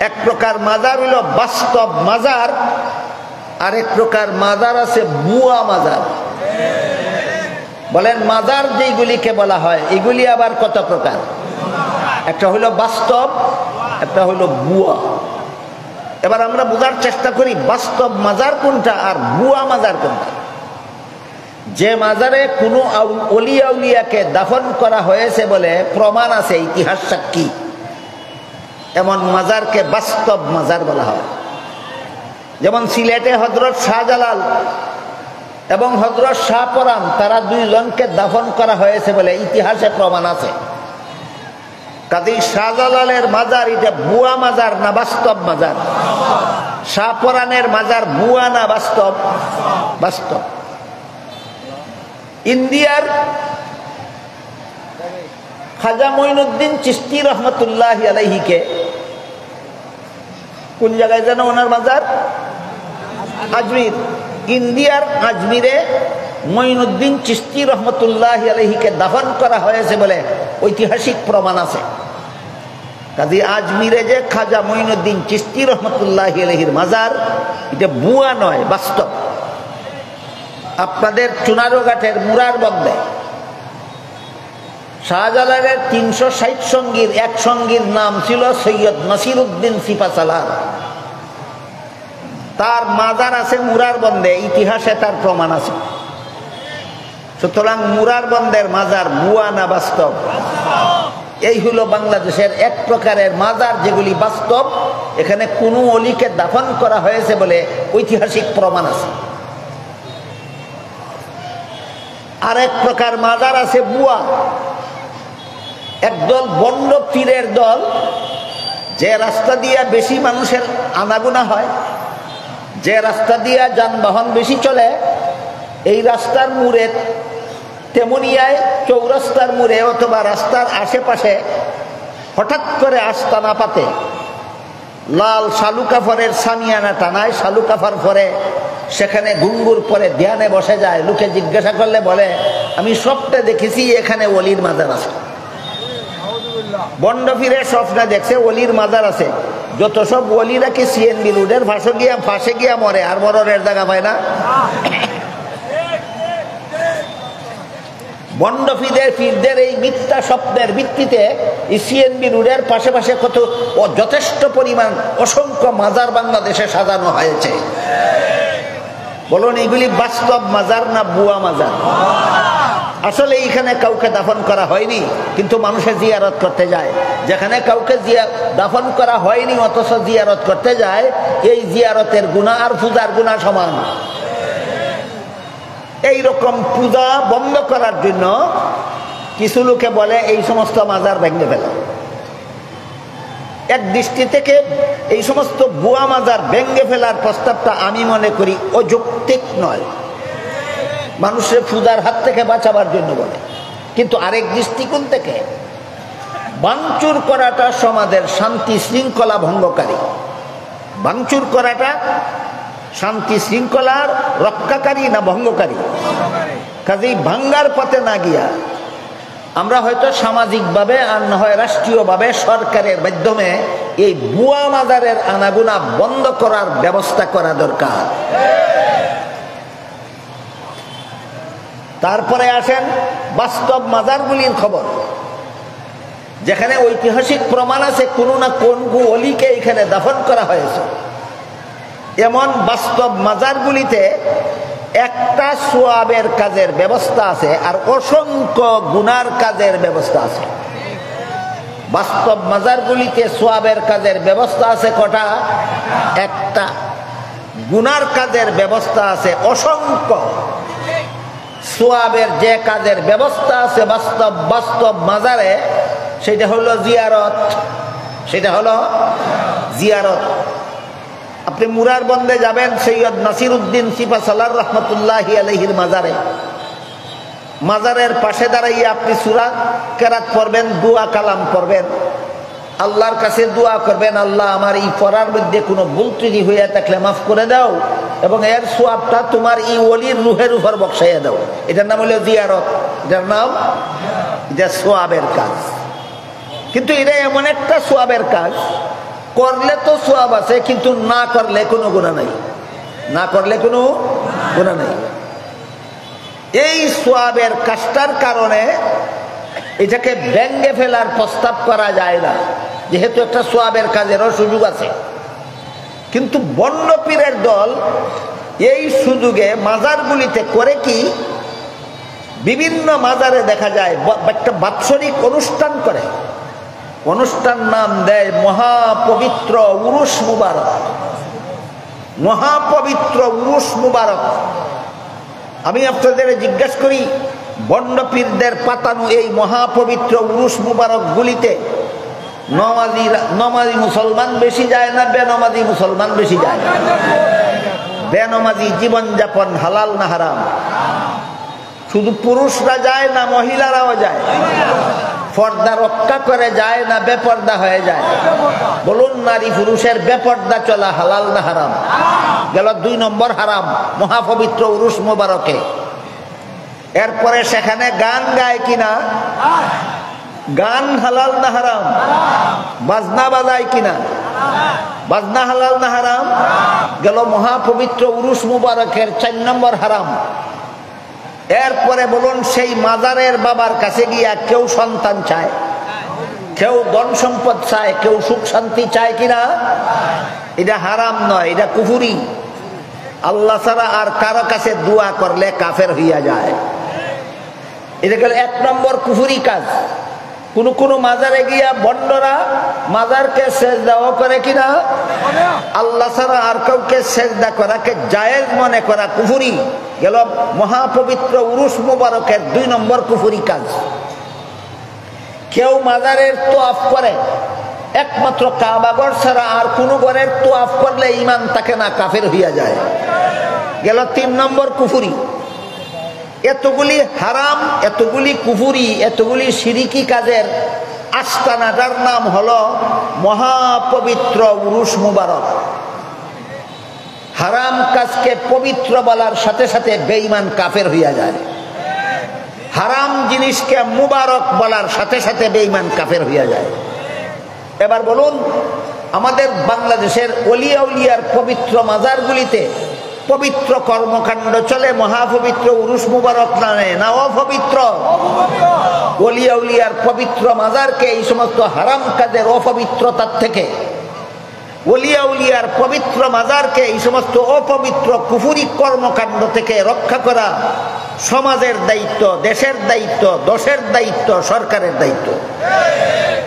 এক প্রকার মাজার হইল বাস্তব মাজার, আরেক প্রকার মাজার আছে বুয়া মাজার। বলেন মাজার যেইগুলিকে বলা হয় এগুলি আবার কত প্রকার? একটা হইল বাস্তব, একটা হইল বুয়া। এবার আমরা বোঝার চেষ্টা করি বাস্তব মাজার কোনটা আর বুয়া মাজার কোনটা। যে মাজারে কোনো ওলিয়া উলিয়াকে দাফন করা হয়েছে বলে প্রমাণ আছে, ইতিহাস সাক্ষী, এমন মাজারকে বাস্তব মাজার বলা হয়। যেমন সিলেটে হযরত শাহজালাল এবং হযরত শাহপরান, তারা দুইজনকে দাফন করা হয়েছে বলে ইতিহাসে প্রমাণ আছে। কাজী শাহজালালের মাজার এটা বুয়া মাজার না বাস্তব মাজার? শাহপরানের মাজার বুয়া না বাস্তব? বাস্তব। ইন্ডিয়ার খাজা মঈনুদ্দিন চিশতি রহমতুল্লাহি আলাইহিকে কোন জায়গায় যেন ওনার মাজার? আজমির। ইন্ডিয়ার আজমিরে মঈনুদ্দিন চিশতি রহমতুল্লাহি আলাইহিকে দাফন করা হয়েছে বলে ঐতিহাসিক প্রমাণ আছে। কাজী আজমিরে যে খাজা মঈনুদ্দিন চিশতি রহমতুল্লাহি আলাইহির মাজার, এটা বুয়া নয়, বাস্তব। আপনাদের চুনারোঘাটের মুরার বন্দে শাহজালালের ৩৬০ সঙ্গীর এক সঙ্গীর নাম ছিল সৈয়দ নাসিরউদ্দিন সিপাসালার। তার মাজার আছে মুরার বন্দে, ইতিহাসে তার প্রমাণ আছে। সুতরাং মুরার বন্দের মাজার বুয়া না বাস্তব? এই হলো বাংলাদেশের এক প্রকারের মাজার যেগুলি বাস্তব, এখানে কোনো অলিকে দাফন করা হয়েছে বলে ঐতিহাসিক প্রমাণ আছে। আরেক প্রকার মাজার আছে বুয়া। একদল বন্ড পীরের দল, যে রাস্তা দিয়ে বেশি মানুষের আনাগোনা হয়, যে রাস্তা দিয়ে যানবাহন বেশি চলে, এই রাস্তার মোড়ে তেমনিয়ায় চৌরাস্তার মোড়ে অথবা রাস্তার আশেপাশে হঠাৎ করে আস্তানা পাতে লাল শালুকাফরের সামিয়ানা টানায়, শালুকাফর পরে সেখানে ঘুঙ্গুর পরে ধ্যানে বসে যায়। লোকে জিজ্ঞাসা করলে বলে, আমি স্বপ্নে দেখেছি এখানে ওলির মাজার আছে। বন্ড ফিরে স্বপ্নে দেখছে ওলির মাজার আছে। যত সব ওলিরা কি সিএনবি রোডের ফাঁসে গিয়া মরে, আর মরণের জায়গা পায় না? বন্ড ফিরদের এই মিথ্যা স্বপ্নের ভিত্তিতে সিএনবি রোডের পাশে কত যথেষ্ট পরিমাণ অসংখ্য মাজার বাংলাদেশে সাজানো হয়েছে। বলুন এগুলি বাস্তব মাজার না বুয়া মাজার? আসলে এইখানে কাউকে দাফন করা হয়নি, কিন্তু মানুষের জিয়ারত করতে যায়। যেখানে কাউকে দাফন করা হয়নি অথচ জিয়ারত করতে যায়, এই জিয়ারতের গুনাহ আর পূজার গুনাহ সমান। এইরকম পূজা বন্ধ করার জন্য কিছু লোকে বলে এই সমস্ত মাজার ভেঙে ফেলা। এক দৃষ্টি থেকে এই সমস্ত বুয়া মাজার ভেঙে ফেলার প্রস্তাবটা আমি মনে করি অযৌক্তিক নয়, মানুষের পূজার হাত থেকে বাঁচাবার জন্য বলে। কিন্তু আরেক দৃষ্টিকোণ থেকে ভাঙচুর করাটা সমাজের শান্তি শৃঙ্খলা ভঙ্গকারী। ভাঙচুর করাটা শান্তি শৃঙ্খলার রক্ষাকারী না ভঙ্গকারী? কাজেই ভাঙ্গার পথে না গিয়া আমরা হয়তো সামাজিকভাবে আর না হয় রাষ্ট্রীয়ভাবে সরকারের মাধ্যমে এই বুয়া মাজারের আনাগোনা বন্ধ করার ব্যবস্থা করা দরকার। তারপরে আসেন বাস্তব মাজারগুলির খবর, যেখানে ঐতিহাসিক প্রমাণ আছে কোনো না কোন অলিকে এখানে দাফন করা হয়েছে। এমন বাস্তব মাজারগুলিতে একটা সোয়াবের কাজের ব্যবস্থা আছে আর অসংখ্য গুনার কাজের ব্যবস্থা আছে। বাস্তব মাজারগুলিতে সোয়াবের কাজের ব্যবস্থা আছে কটা? একটা। গুনার কাজের ব্যবস্থা আছে অসংখ্য। সোয়াবের যে কাজের ব্যবস্থা আছে বাস্তব মাজারে, সেটা হলো জিয়ারত। সেটা হলো জিয়ারত। আপনি মুরার বন্দে যাবেন সৈয়দ নাসিরউদ্দিন সিপাসালার রহমতুল্লাহি আলাইহির মাজারে। মাজারের পাশে দাঁড়াইয়া আপনি সূরা কেরাত পড়বেন, দোয়া কালাম পড়বেন। আল্লাহর কাছে দোয়া করবেন, আল্লাহ আমার এই পড়ার মধ্যে কোনো ভুল ত্রুটি হইয়া থাকলে মাফ করে দাও এবং এর সোয়াবটা তোমার এই ওলির রুহের উপর বক্সাইয়া দাও। এটার নাম হলো জিয়ারত, এটার নাম এটা সোয়াবের কাজ। কিন্তু এটা এমন একটা সোয়াবের কাজ, করলে তো সোয়াব আছে কিন্তু না করলে কোনো গুনাহ নাই, না করলে কোনো গুনাহ নাই। এই সোয়াবের কাজটার কারণে এটাকে ভেঙে ফেলার প্রস্তাব করা যায় না, যেহেতু একটা সোয়াবের কাজেরও সুযোগ আছে। কিন্তু বন্ড পীরের দল এই সুযোগে মাজারগুলিতে করে কি, বিভিন্ন মাজারে দেখা যায় একটা বাৎসরিক অনুষ্ঠান করে, অনুষ্ঠান নাম দেয় মহাপবিত্র উরুস মুবারক। মহাপবিত্র উরুস মুবারক। আমি আপনাদের জিজ্ঞাসা করি, বন্ড পীরদের পাতানো এই মহাপবিত্র উরুস মুবারক গুলিতে নমাজি মুসলমান বেশি যায় না বেনমাজি মুসলমান বেশি যায়? বেনমাজি জীবনযাপন হালাল না হারাম? শুধু পুরুষরা যায় না মহিলারাও যায়? পর্দা রক্ষা করে যায় না বেপর্দা হয়ে যায়? বলুন, নারী পুরুষের বেপর্দা চলা হালাল না হারাম? গেল 2 নম্বর হারাম মহাপবিত্র উরুস মুবারকে। এরপরে সেখানে গান গায় কিনা? গান হালাল না হারাম? বাজনা বাজায় কিনা? বাজনা হালাল না হারাম? গেল মহাপবিত্র উরুস মুবারকের 4 নম্বর হারাম। এরপরে বলুন, সেই মাজারের বাবার কাছে গিয়া কেউ সন্তান চায়, কেউ ধন সম্পদ চায়, কেউ সুখ শান্তি চায় কিনা? এটা হারাম নয়, এটা কুফরি। আল্লাহ ছাড়া আর কারো কাছে দোয়া করলে কাফের হইয়া যায়। এটা গেল 1 নম্বর কুফরি কাজ। কোন মাজারে গিয়া বন্ডরা মাজারকে সেজদাও করে কিনা? আল্লাহ ছাড়া আর কাউকে সেজদা করাকে জায়েজ মনে করা কুফরি। গেল মহাপবিত্র উরুস মুবারকের 2 নম্বর কুফরি কাজ। কেউ মাজারের তোয়াফ করে, একমাত্র কাবা ঘর ছাড়া আর কোন ঘরের তোয়াফ করলে ঈমান থাকে না, কাফের হইয়া যায়। গেল 3 নম্বর কুফরি। এতগুলি হারাম, এতগুলি কুফরি, এতগুলি শিরিকি কাজের আস্তানাটার নাম হলো মহাপবিত্র উরুস মুবারক। হারাম কাজকে পবিত্র বলার সাথে সাথে বেঈমান কাফের হইয়া যায়। হারাম জিনিসকে মুবারক বলার সাথে সাথে বেঈমান কাফের হইয়া যায়। এবার বলুন, আমাদের বাংলাদেশের ওলিয়া উলিয়ার পবিত্র মাজারগুলিতে পবিত্র কর্মকাণ্ড চলে মহাপবিত্র উরুস মুবারক নামে না অপবিত্র? ওলিয়া উলিয়ার পবিত্র মাজারকে এই সমস্ত হারাম কাজের অপবিত্রতার থেকে, ওলিয়া উলিয়ার পবিত্র মাজারকে এই সমস্ত অপবিত্র কুফরি কর্মকাণ্ড থেকে রক্ষা করা সমাজের দায়িত্ব, দেশের দায়িত্ব, দশের দায়িত্ব, সরকারের দায়িত্ব।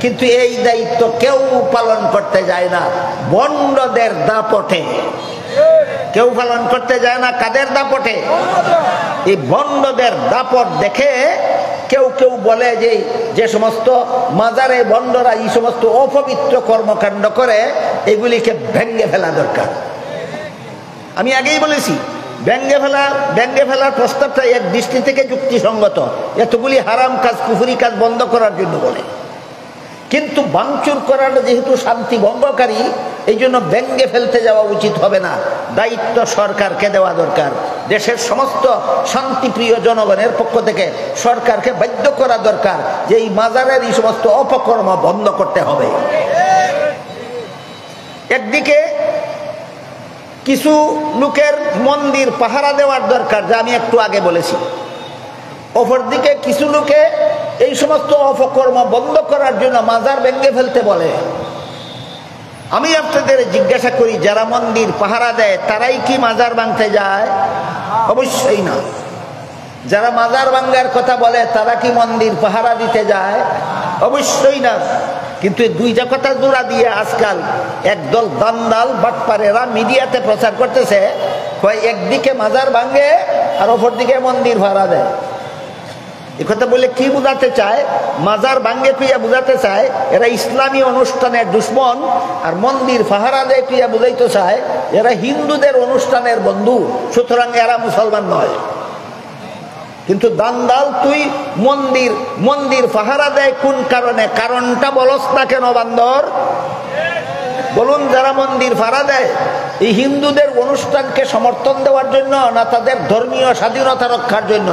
কিন্তু এই দায়িত্ব কেউ পালন করতে যায় না, বন্ডদের দাপটে। কেউ পালন করতে যায় না, কাদের দাপটে? এই বন্ডদের দাপট দেখে কেউ কেউ বলে যে সমস্ত মাজারে বন্ডরা এই সমস্ত অপবিত্র কর্মকাণ্ড করে, এগুলিকে ভেঙে ফেলা দরকার। আমি আগেই বলেছি, ভেঙে ফেলার প্রস্তাবটা এক দৃষ্টি থেকে যুক্তিসঙ্গত। এতগুলি হারাম কাজ, কুফরি কাজ বন্ধ করার জন্য বলে। কিন্তু ভাঙচুর করাটা যেহেতু শান্তি ভঙ্গকারী, এই জন্য ভেঙে ফেলতে যাওয়া উচিত হবে না। দায়িত্ব সরকারকে দেওয়া দরকার। দেশের সমস্ত শান্তিপ্রিয় জনগণের পক্ষ থেকে সরকারকে বাধ্য করা দরকার যে এই মাজারের এই সমস্ত অপকর্ম বন্ধ করতে হবে। একদিকে কিছু লোকের মন্দির পাহারা দেওয়ার দরকার, যা আমি একটু আগে বলেছি। অপরদিকে কিছু লোকে এই সমস্ত অপকর্ম বন্ধ করার জন্য মাজার ভেঙে ফেলতে বলে। আমি আপনাদের জিজ্ঞাসা করি, যারা মন্দির পাহারা দেয় তারাই কি মাজার ভাঙতে যায়? অবশ্যই না। যারা মাজার ভাঙার কথা বলে তারা কি মন্দির পাহারা দিতে যায়? অবশ্যই না। কিন্তু এই 2টা কথা জোড়া দিয়ে আজকাল একদল দান্দাল বাটপারেরা মিডিয়াতে প্রচার করতেছে, একদিকে মাজার ভাঙে আর অপরদিকে মন্দির পাহারা দেয়। এ কথা বলে কি বুঝাতে চায়? মাজার ভাঙ্গে পিয়া বুঝাতে চায় এরা ইসলামী অনুষ্ঠানের দুশ্মন, আর মন্দির পাহারা দেয় পিয়া বুঝাইতে চায় এরা হিন্দুদের অনুষ্ঠানের বন্ধু, সুতরাং এরা মুসলমান নয়। কিন্তু দান্দাল তুই মন্দির মন্দির পাহারা দেয় কোন কারণে? কারণটা বলস না কেন বান্দর? বলুন, যারা মন্দির পাহারা দেয় এই হিন্দুদের অনুষ্ঠানকে সমর্থন দেওয়ার জন্য না তাদের ধর্মীয় স্বাধীনতা রক্ষার জন্য?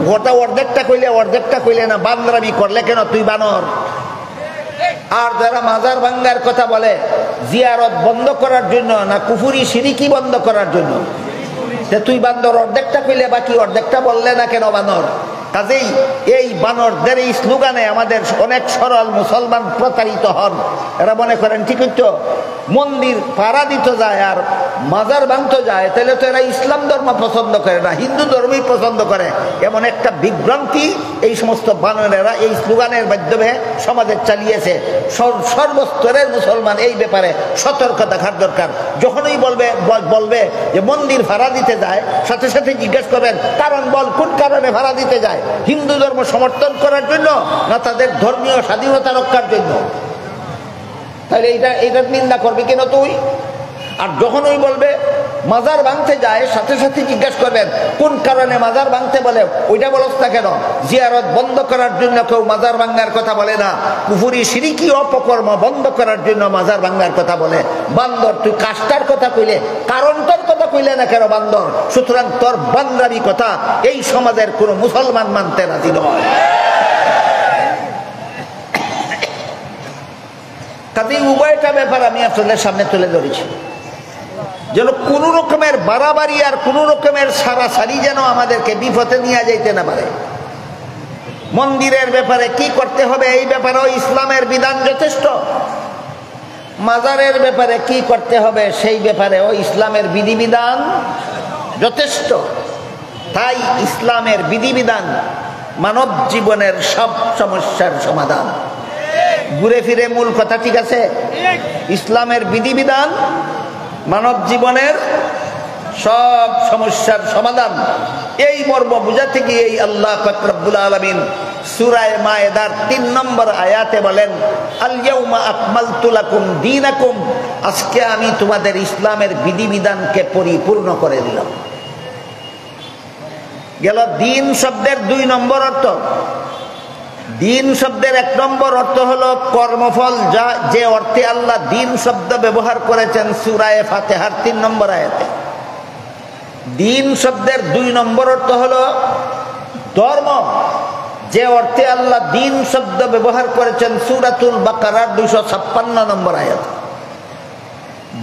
গোটা অর্ধেকটা কইলে না, বান্দরামি করলে কেন তুই বানর? আর যারা মাজার ভাঙ্গার কথা বলে জিয়ারত বন্ধ করার জন্য না কুফুরি শিরিকি বন্ধ করার জন্য? তুই বান্দর অর্ধেকটা কইলে বাকি অর্ধেকটা বললে না কেন বানর? কাজেই এই বানরদের এই স্লোগানে আমাদের অনেক সরল মুসলমান প্রতারিত হন। এরা মনে করেন ঠিক তো মন্দির পাড়া দিতে যায় আর মাজার ভাঙতে যায়, তাহলে তো এরা ইসলাম ধর্ম পছন্দ করে না, হিন্দু ধর্মই পছন্দ করে। এমন একটা বিভ্রান্তি এই সমস্ত বানরেরা এই স্লোগানের মাধ্যমে সমাজে চালিয়েছে। সর্বস্তরের মুসলমান এই ব্যাপারে সতর্ক থাকার দরকার। যখনই বলবে যে মন্দির ভাড়া দিতে যায়, সাথে সাথে জিজ্ঞেস করবেন কারণ বল, কোন কারণে ভাড়া দিতে যায়? হিন্দু ধর্ম সমর্থন করার জন্য না তাদের ধর্মীয় স্বাধীনতা রক্ষার জন্য? তাহলে এইটার নিন্দা করবে কেন তুই? আর যখন ওই বলবে মাজার ভাঙতে যায়, সাথে সাথে জিজ্ঞাসা করবেন কোন কারণে মাজার ভাঙতে বলে? ওইটা বলস না কেন? জিয়ারত বন্ধ করার জন্য কেউ মাজার ভাঙার কথা বলে না, কুফুরি শিরিকি অপকর্ম বন্ধ করার জন্য মাজার ভাঙার কথা বলে। বান্দর তুই কাজটার কথা কইলে কারণটার কথা কইলে না কেন বান্দর? সুতরাং তোর বান্দারি কথা এই সমাজের কোন মুসলমান মানতে রাজি নয়। কাজে উভয়টা ব্যাপার আমি আপনাদের সামনে তুলে ধরেছি, যেন কোন রকমের বাড়াবাড়ি আর কোন রকমের সারাসারি যেন আমাদেরকে বিপথে নিয়ে যাইতে না পারে। মন্দিরের ব্যাপারে কি করতে হবে এই ব্যাপারেও ইসলামের বিধান যথেষ্ট। মাজারের ব্যাপারে কি করতে হবে সেই ব্যাপারেও ইসলামের বিধিবিধান যথেষ্ট। তাই ইসলামের বিধিবিধান মানব জীবনের সব সমস্যার সমাধান। ঘুরে ফিরে মূল কথা ঠিক আছে, ইসলামের বিধিবিধান মানব জীবনের সব সমস্যার সমাধান। এই মর্ম বুঝাতে গিয়ে আল্লাহ পাক রব্বুল আলামিন সূরা মায়েদার ৩ নম্বর আয়াতে বলেন, আল ইয়াউমা আকমালতু লাকুম দীনাকুম, আজকে আমি তোমাদের ইসলামের বিধিবিধানকে পরিপূর্ণ করে দিলাম। গেল দিন শব্দের ২ নম্বর অর্থ। দিন শব্দের ১ নম্বর অর্থ হলো কর্মফল, যা যে অর্থে আল্লাহ দিন শব্দ ব্যবহার করেছেন সূরা ফাতিহার ৩ নম্বর আয়াতে। দিন শব্দের ২ নম্বর অর্থ হলো ধর্ম, যে অর্থে আল্লাহ দিন শব্দ ব্যবহার করেছেন সূরাতুল বাকারার ২৫৬ নম্বর আয়াত।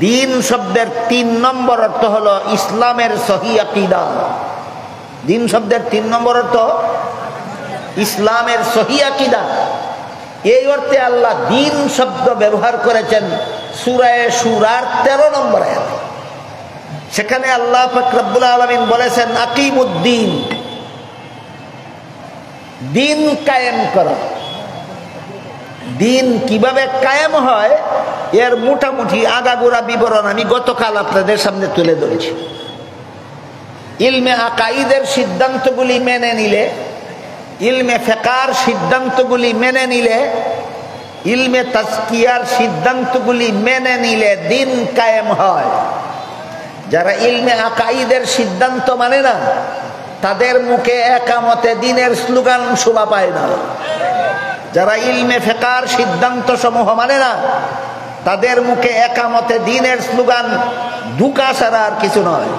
দিন শব্দের ৩ নম্বর অর্থ হলো ইসলামের সহি আকীদা। দিন শব্দের ৩ নম্বর অর্থ ইসলামের সহি আকীদা। এই অর্থে আল্লাহ দিন শব্দ ব্যবহার করেছেন সূরা শুরার ১৩ নম্বর আয়াত। সেখানে আল্লাহ পাক রব্বুল আলামিন বলেছেন আকিমুদ্দিন, দিন কায়েম করা। দিন কিভাবে কায়েম হয় এর মোটামুটি আগাগোড়া বিবরণ আমি গতকাল আপনাদের সামনে তুলে ধরেছি। ইলমে আকাইদের সিদ্ধান্তগুলি মেনে নিলে, ইলমে ফিকহের সিদ্ধান্তগুলি মেনে নিলে, ইলমে তাজকিয়ার সিদ্ধান্তগুলি মেনে নিলে দিন কায়েম হয়। যারা ইলমে আকাইদের সিদ্ধান্ত মানে না তাদের মুখে একামতে দিনের স্লোগান শোভা পায় না। যারা ইলমে ফিকহের সিদ্ধান্ত সমূহ মানে না তাদের মুখে একামতে দিনের স্লোগান ধোঁকা ছাড়া আর কিছু নয়।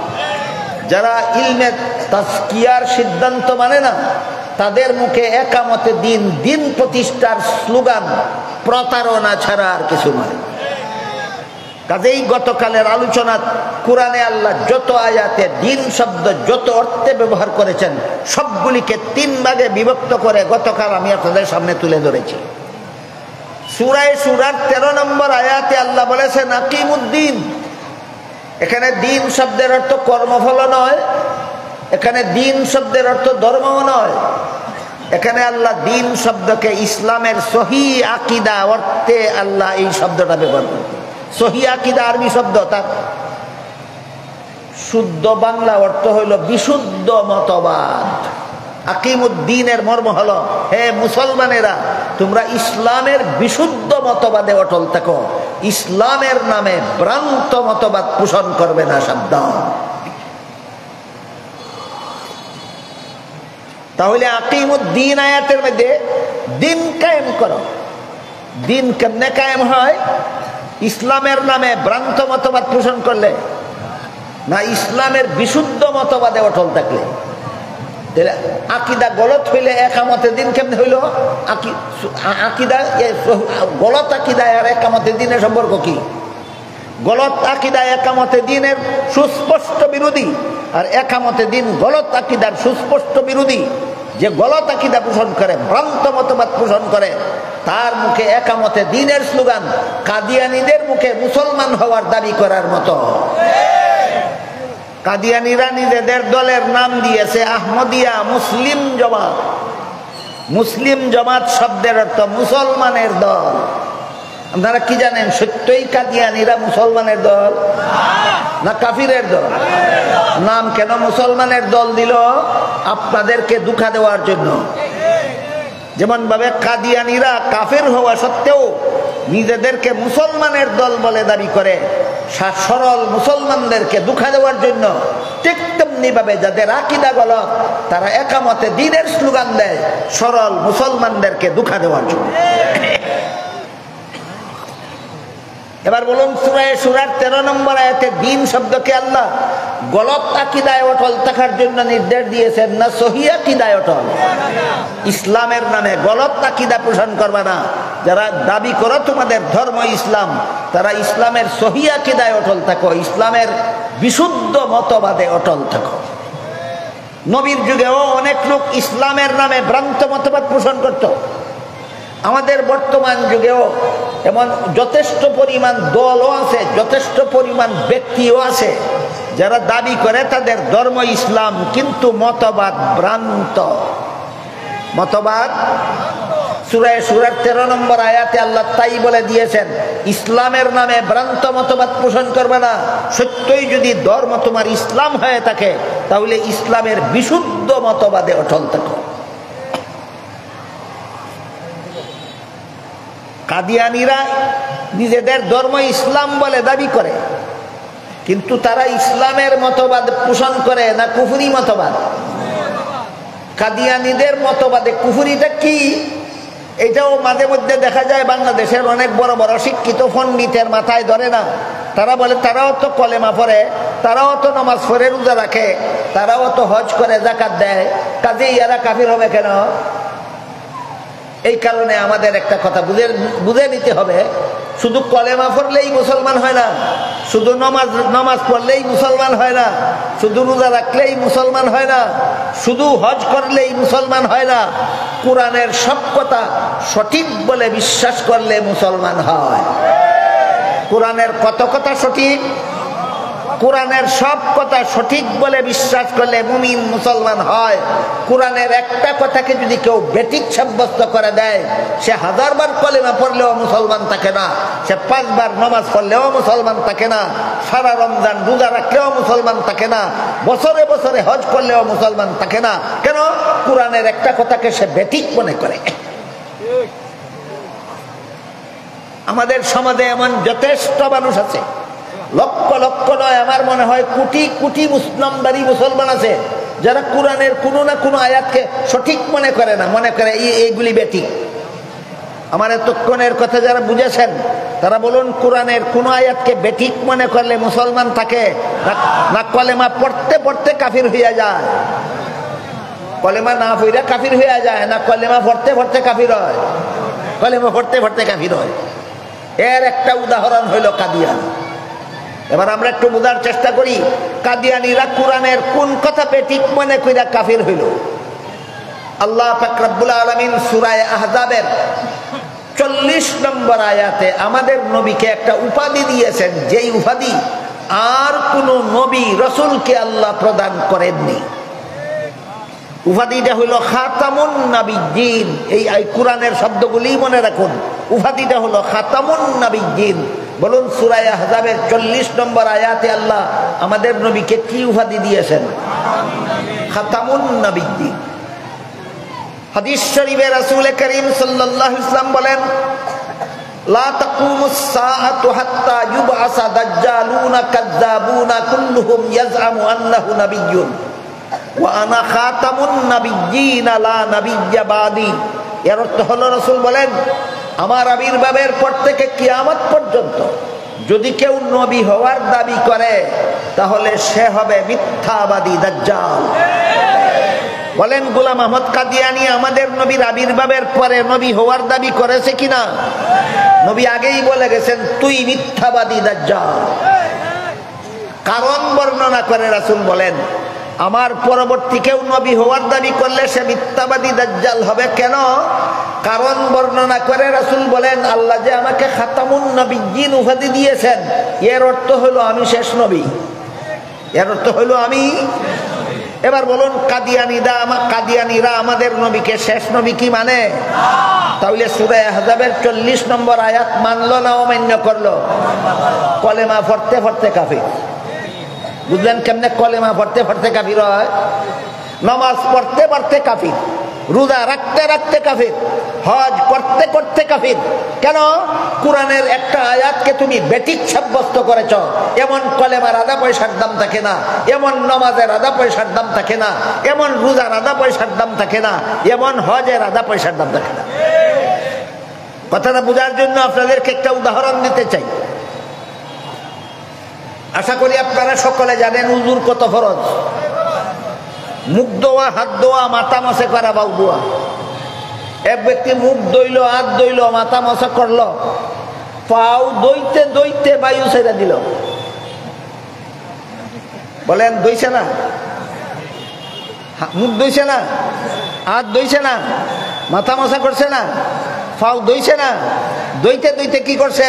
যারা ইলমে তাজকিয়ার সিদ্ধান্ত মানে না তাদের মুখে একামতে দিন, দিন প্রতিষ্ঠার স্লোগান প্রতারণা ছাড়া আর কিছু নয়। কাজেই গতকালের আলোচনা কোরআনে আল্লাহ যত আয়াতে দিন শব্দ যত অর্থে ব্যবহার করেছেন সবগুলিকে ৩ ভাগে বিভক্ত করে গতকাল আমি আপনাদের সামনে তুলে ধরেছি। সূরা শুরার ১৩ নম্বর আয়াতে আল্লাহ বলেছেন আকিমুদ্দিন। এখানে দিন শব্দের অর্থ কর্মফল নয়, এখানে দিন শব্দের অর্থ ধর্মও নয়। এখানে আল্লাহ দিন শব্দকে ইসলামের সহি আকীদা অর্থে আল্লাহ এই শব্দটা ব্যবহার করেছেন। সহি আকীদা আরবি শব্দ, তার শুদ্ধ বাংলা অর্থ হইল বিশুদ্ধ মতবাদ। আকিমুদ্দিনের মর্ম হলো হে মুসলমানেরা তোমরা ইসলামের বিশুদ্ধ মতবাদে অটল থাকো, ইসলামের নামে ভ্রান্ত মতবাদ পোষণ করবে না। সাবধান। তাহলে আকিমুদ্দিন আয়াতের মধ্যে দিন কায়েম করো। দিন কেমনে কায়েম হয়? ইসলামের নামে ভ্রান্ত মতবাদ পোষণ করলে না, ইসলামের বিশুদ্ধ মতবাদে অটল থাকলে। আকিদা গলত হইলে একামতে দিন কেমনে হইল? আকিদা গলত আকিদা আর একামতে দিনের সম্পর্ক কি? গলত আকিদা একামতে দিনের সুস্পষ্ট বিরোধী, আর একামতে দিন গলত আকিদার সুস্পষ্ট বিরোধী। যে গলত আকিদা পোষণ করে, ভ্রান্ত মতবাদ পোষণ করে, তার মুখে একামতে দিনের স্লোগান কাদিয়ানীদের মুখে মুসলমান হওয়ার দাবি করার মতো। কাদিয়ানীরা নিজেদের দলের নাম দিয়েছে আহমদিয়া মুসলিম জামাত। মুসলিম জামাত শব্দের অর্থ মুসলমানের দল। আপনারা কি জানেন সত্যই কাদিয়ানীরা মুসলমানের দল না কাফিরের দল? নাম কেন মুসলমানের দল দিল? আপনাদেরকে ধোঁকা দেওয়ার জন্য। যেমন ভাবে কাদিয়ানীরা কাফের হওয়া সত্ত্বেও নিজেদেরকে মুসলমানের দল বলে দাবি করে, সরল মুসলমানদেরকে ধোঁকা দেওয়ার জন্য, ঠিক তেমনি ভাবে যাদের আকীদা গলত তারা একামতে দ্বীনের স্লোগান দেয় সরল মুসলমানদেরকে ধোঁকা দেওয়ার জন্য। এবার বলুন, সূরা শুরার 13 নম্বর আয়াতে দিন শব্দকে আল্লাহ গলত আকীদায় অটল থাকার জন্য নির্দেশ দিয়েছেন না সহিহ আকীদায় অটল? ইসলামের নামে গলত আকীদা পোষণ করবে না। যারা দাবি করো তোমাদের ধর্ম ইসলাম, তারা ইসলামের সহিহ আকীদায় অটল থাকো, ইসলামের বিশুদ্ধ মতবাদে অটল থাকো। নবীর যুগেও অনেক লোক ইসলামের নামে ভ্রান্ত মতবাদ পোষণ করত। আমাদের বর্তমান যুগেও এমন যথেষ্ট পরিমাণ দলও আছে, যথেষ্ট পরিমাণ ব্যক্তিও আছে যারা দাবি করে তাদের ধর্ম ইসলাম, কিন্তু মতবাদ ভ্রান্ত। মতবাদ সূরা শুরার 13 নম্বর আয়াতে আল্লাহ তাই বলে দিয়েছেন, ইসলামের নামে ভ্রান্ত মতবাদ পোষণ করবে না। সত্যই যদি ধর্ম তোমার ইসলাম হয়ে থাকে তাহলে ইসলামের বিশুদ্ধ মতবাদে অটল থাকো। কাদিয়ানীরা নিজেদের ধর্ম ইসলাম বলে দাবি করে, কিন্তু তারা ইসলামের মতবাদ পোষণ করে না কুফরি মতবাদ? কাদিয়ানীদের মতবাদে কুফরিটা কি এটাও মাঝে মধ্যে দেখা যায় বাংলাদেশের অনেক বড় বড় শিক্ষিত পণ্ডিতের মাথায় ধরে না। তারা বলে তারাও তো কলেমা পড়ে, তারাও তো নামাজ পড়ে, রোজা রাখে, তারাও তো হজ করে, যাকাত দেয়, কাজেই এরা কাফির হবে কেন? এই কারণে আমাদের একটা কথা বুঝে নিতে হবে, শুধু কলেমা পড়লেই মুসলমান হয় না, শুধু নামাজ পড়লেই মুসলমান হয় না, শুধু রোজা রাখলেই মুসলমান হয় না, শুধু হজ করলেই মুসলমান হয় না। কোরআনের সব কথা সঠিক বলে বিশ্বাস করলে মুসলমান হয়। কোরআনের কত কথা সঠিক? কোরআনের সব কথা সঠিক বলে বিশ্বাস করলে মুমিন মুসলমান হয়। কোরআনের একটা কথাকে যদি কেউ বেঠিক সাব্যস্ত করে দেয়, সে 1000 বার কলেমা পড়লেও মুসলমান থাকে না, সে 5 বার নামাজ পড়লেও মুসলমান থাকে না, সারা রমজান রোজা রাখলেও মুসলমান থাকে না, বছরে বছরে হজ করলেও মুসলমান থাকে না। কেন? কোরআনের একটা কথাকে সে বেঠিক মনে করে। আমাদের সমাজে এমন যথেষ্ট মানুষ আছে, লক্ষ লক্ষ নয়, আমার মনে হয় কোটি কোটি মুসলমানদারি মুসলমান আছে যারা কোরআনের কোনো না কোনো আয়াতকে সঠিক মনে করে না, মনে করে এইগুলি বেঠিক। আমার এতক্ষণের কথা যারা বুঝেছেন তারা বলুন, কোরআনের কোন আয়াতকে বেঠিক মনে করলে মুসলমান থাকে না কলেমা পড়তে পড়তে কাফির হইয়া যায়? কলেমা না পড়ে কাফির হইয়া যায় না কলেমা পড়তে পড়তে কাফির হয়? কলেমা পড়তে পড়তে কাফির হয়। এর একটা উদাহরণ হইল কাদিয়ান। এবার আমরা একটু বোঝার চেষ্টা করি, কাদিয়ানীরা কোরআনের কোন কথা বেঠিক মনে কইরা কাফির হইল। আল্লাহ পাক রব্বুল আলামিন সূরা আহজাবের 40 নম্বর আয়াতে আমাদের নবীকে একটা উপাধি দিয়েছেন, যেই উপাধি আর কোন নবী রাসূলকে আল্লাহ প্রদান করেননি। উপাধিটা হইল খাতামুন নাবিয়্যিন। এই কোরআনের শব্দগুলি মনে রাখুন, উপাধিটা হলো খাতামুন নাবিয়্যিন। বলুন, সূরা আহজাবের 40 নম্বর আয়াতে আল্লাহ আমাদের নবীকে কি উপাধি দিয়েছেন? খাতামুন নাবিয়্যিন। হাদিস শরীফে রাসূল করিম সাল্লাল্লাহু আলাইহি ওয়াসাল্লাম বলেন, লা তাকুমুস সাআতু হাত্তা ইউবআসা দাজ্জালুনা কাযযাবুনা কুল্লুহুম ইয়াজআমু আন্নাহু নাবিয়্যুন। ওয়া আনা খাতামুন নাবিয়্যিন লা নাবিয়্যা বাদি। এর অর্থ হলো রাসূল বলেন, আমার আবির্ভাবের পর থেকে কিয়ামত পর্যন্ত যদি কেউ নবী হওয়ার দাবি করে তাহলে সে হবে মিথ্যাবাদী দাজ্জাল। বলেন গোলাম আহমদ কাদিয়ানী আমাদের নবীর আবির্ভাবের পরে নবী হওয়ার দাবি করেছে কিনা? নবী আগেই বলে গেছেন, তুই মিথ্যাবাদী দাজ্জাল। কারণ বর্ণনা করে রাসূল বলেন, আমার পরবর্তী কেউ নবী হওয়ার দাবি করলে সে মিথ্যাবাদী দাজ্জাল হবে। কেন? কারণ বর্ণনা করে রাসূল বলেন, আল্লাহ যে আমাকে খাতামুন নবিয়্যিন উপাধি দিয়েছেন, এর অর্থ হলো আমি শেষ নবী। এর অর্থ হলো আমি। এবার বলুন, কাদিয়ানীরা আমাদের নবীকে শেষ নবী কি মানে? তাহলে সূরা আহজাবের 40 নম্বর আয়াত মানলো না অমান্য করলো? কলেমা পড়তে পড়তে কাফির। বুঝলেন কেমনে কলেমা পড়তে পড়তে কাফির হয়? নামাজ পড়তে পড়তে কাফির, রোজা রাখতে রাখতে কাফির, হজ করতে করতে কাফির। কেন? কোরআনের একটা আয়াতকে তুমি বেঠিক সাব্যস্ত করেছ। এমন কলেমার আধা পয়সার দাম থাকে না, এমন নামাজের আধা পয়সার দাম থাকে না, এমন রোজার আধা পয়সার দাম থাকে না, এমন হজের আধা পয়সার দাম থাকে না। কথাটা বোঝার জন্য আপনাদেরকে একটা উদাহরণ দিতে চাই। আশা করি আপনারা সকলে জানেন উযুর কত ফরজ। মুখ ধোয়া, হাত ধোয়া, মাথা মশে করা, বাউ ধোয়া। এক ব্যক্তি মুখ ধুইল, হাত ধুইল, মাথা মশা করলো, পাও দইতে দইতে বায়ু ছেড়ে দিল। বলেন দইছে না? মুখ ধুইছে না? হাত ধুইছে না? মাথা মশা করছে না? পাও ধুইছে না? দইতে দইতে কি করছে?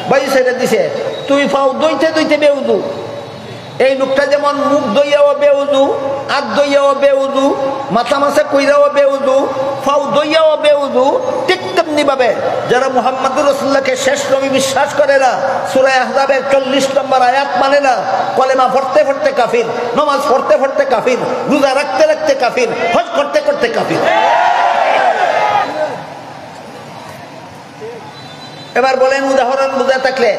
বায়ু ছেড়ে দিছে। তুই পাও দইতে দইতে বেউদু। এই লোকটা যেমন মুখ দইয়াও বেউদু, হাত দইয়াও বেউদু, মাথা মাথা কইরাও বেউদু, পাও দইয়াও বেউদু, ঠিক তেমনি ভাবে যারা মুহাম্মদুর রাসূলুল্লাহকে শেষ নবী বিশ্বাস করে না, সূরা আহজাবের 40 নম্বর আয়াত মানে না, কলেমা পড়তে পড়তে কাফির, নামাজ পড়তে পড়তে কাফির, রোজা রাখতে রাখতে কাফির, হজ করতে করতে কাফির। এবার বলেন উদাহরণ বুঝা থাকলে,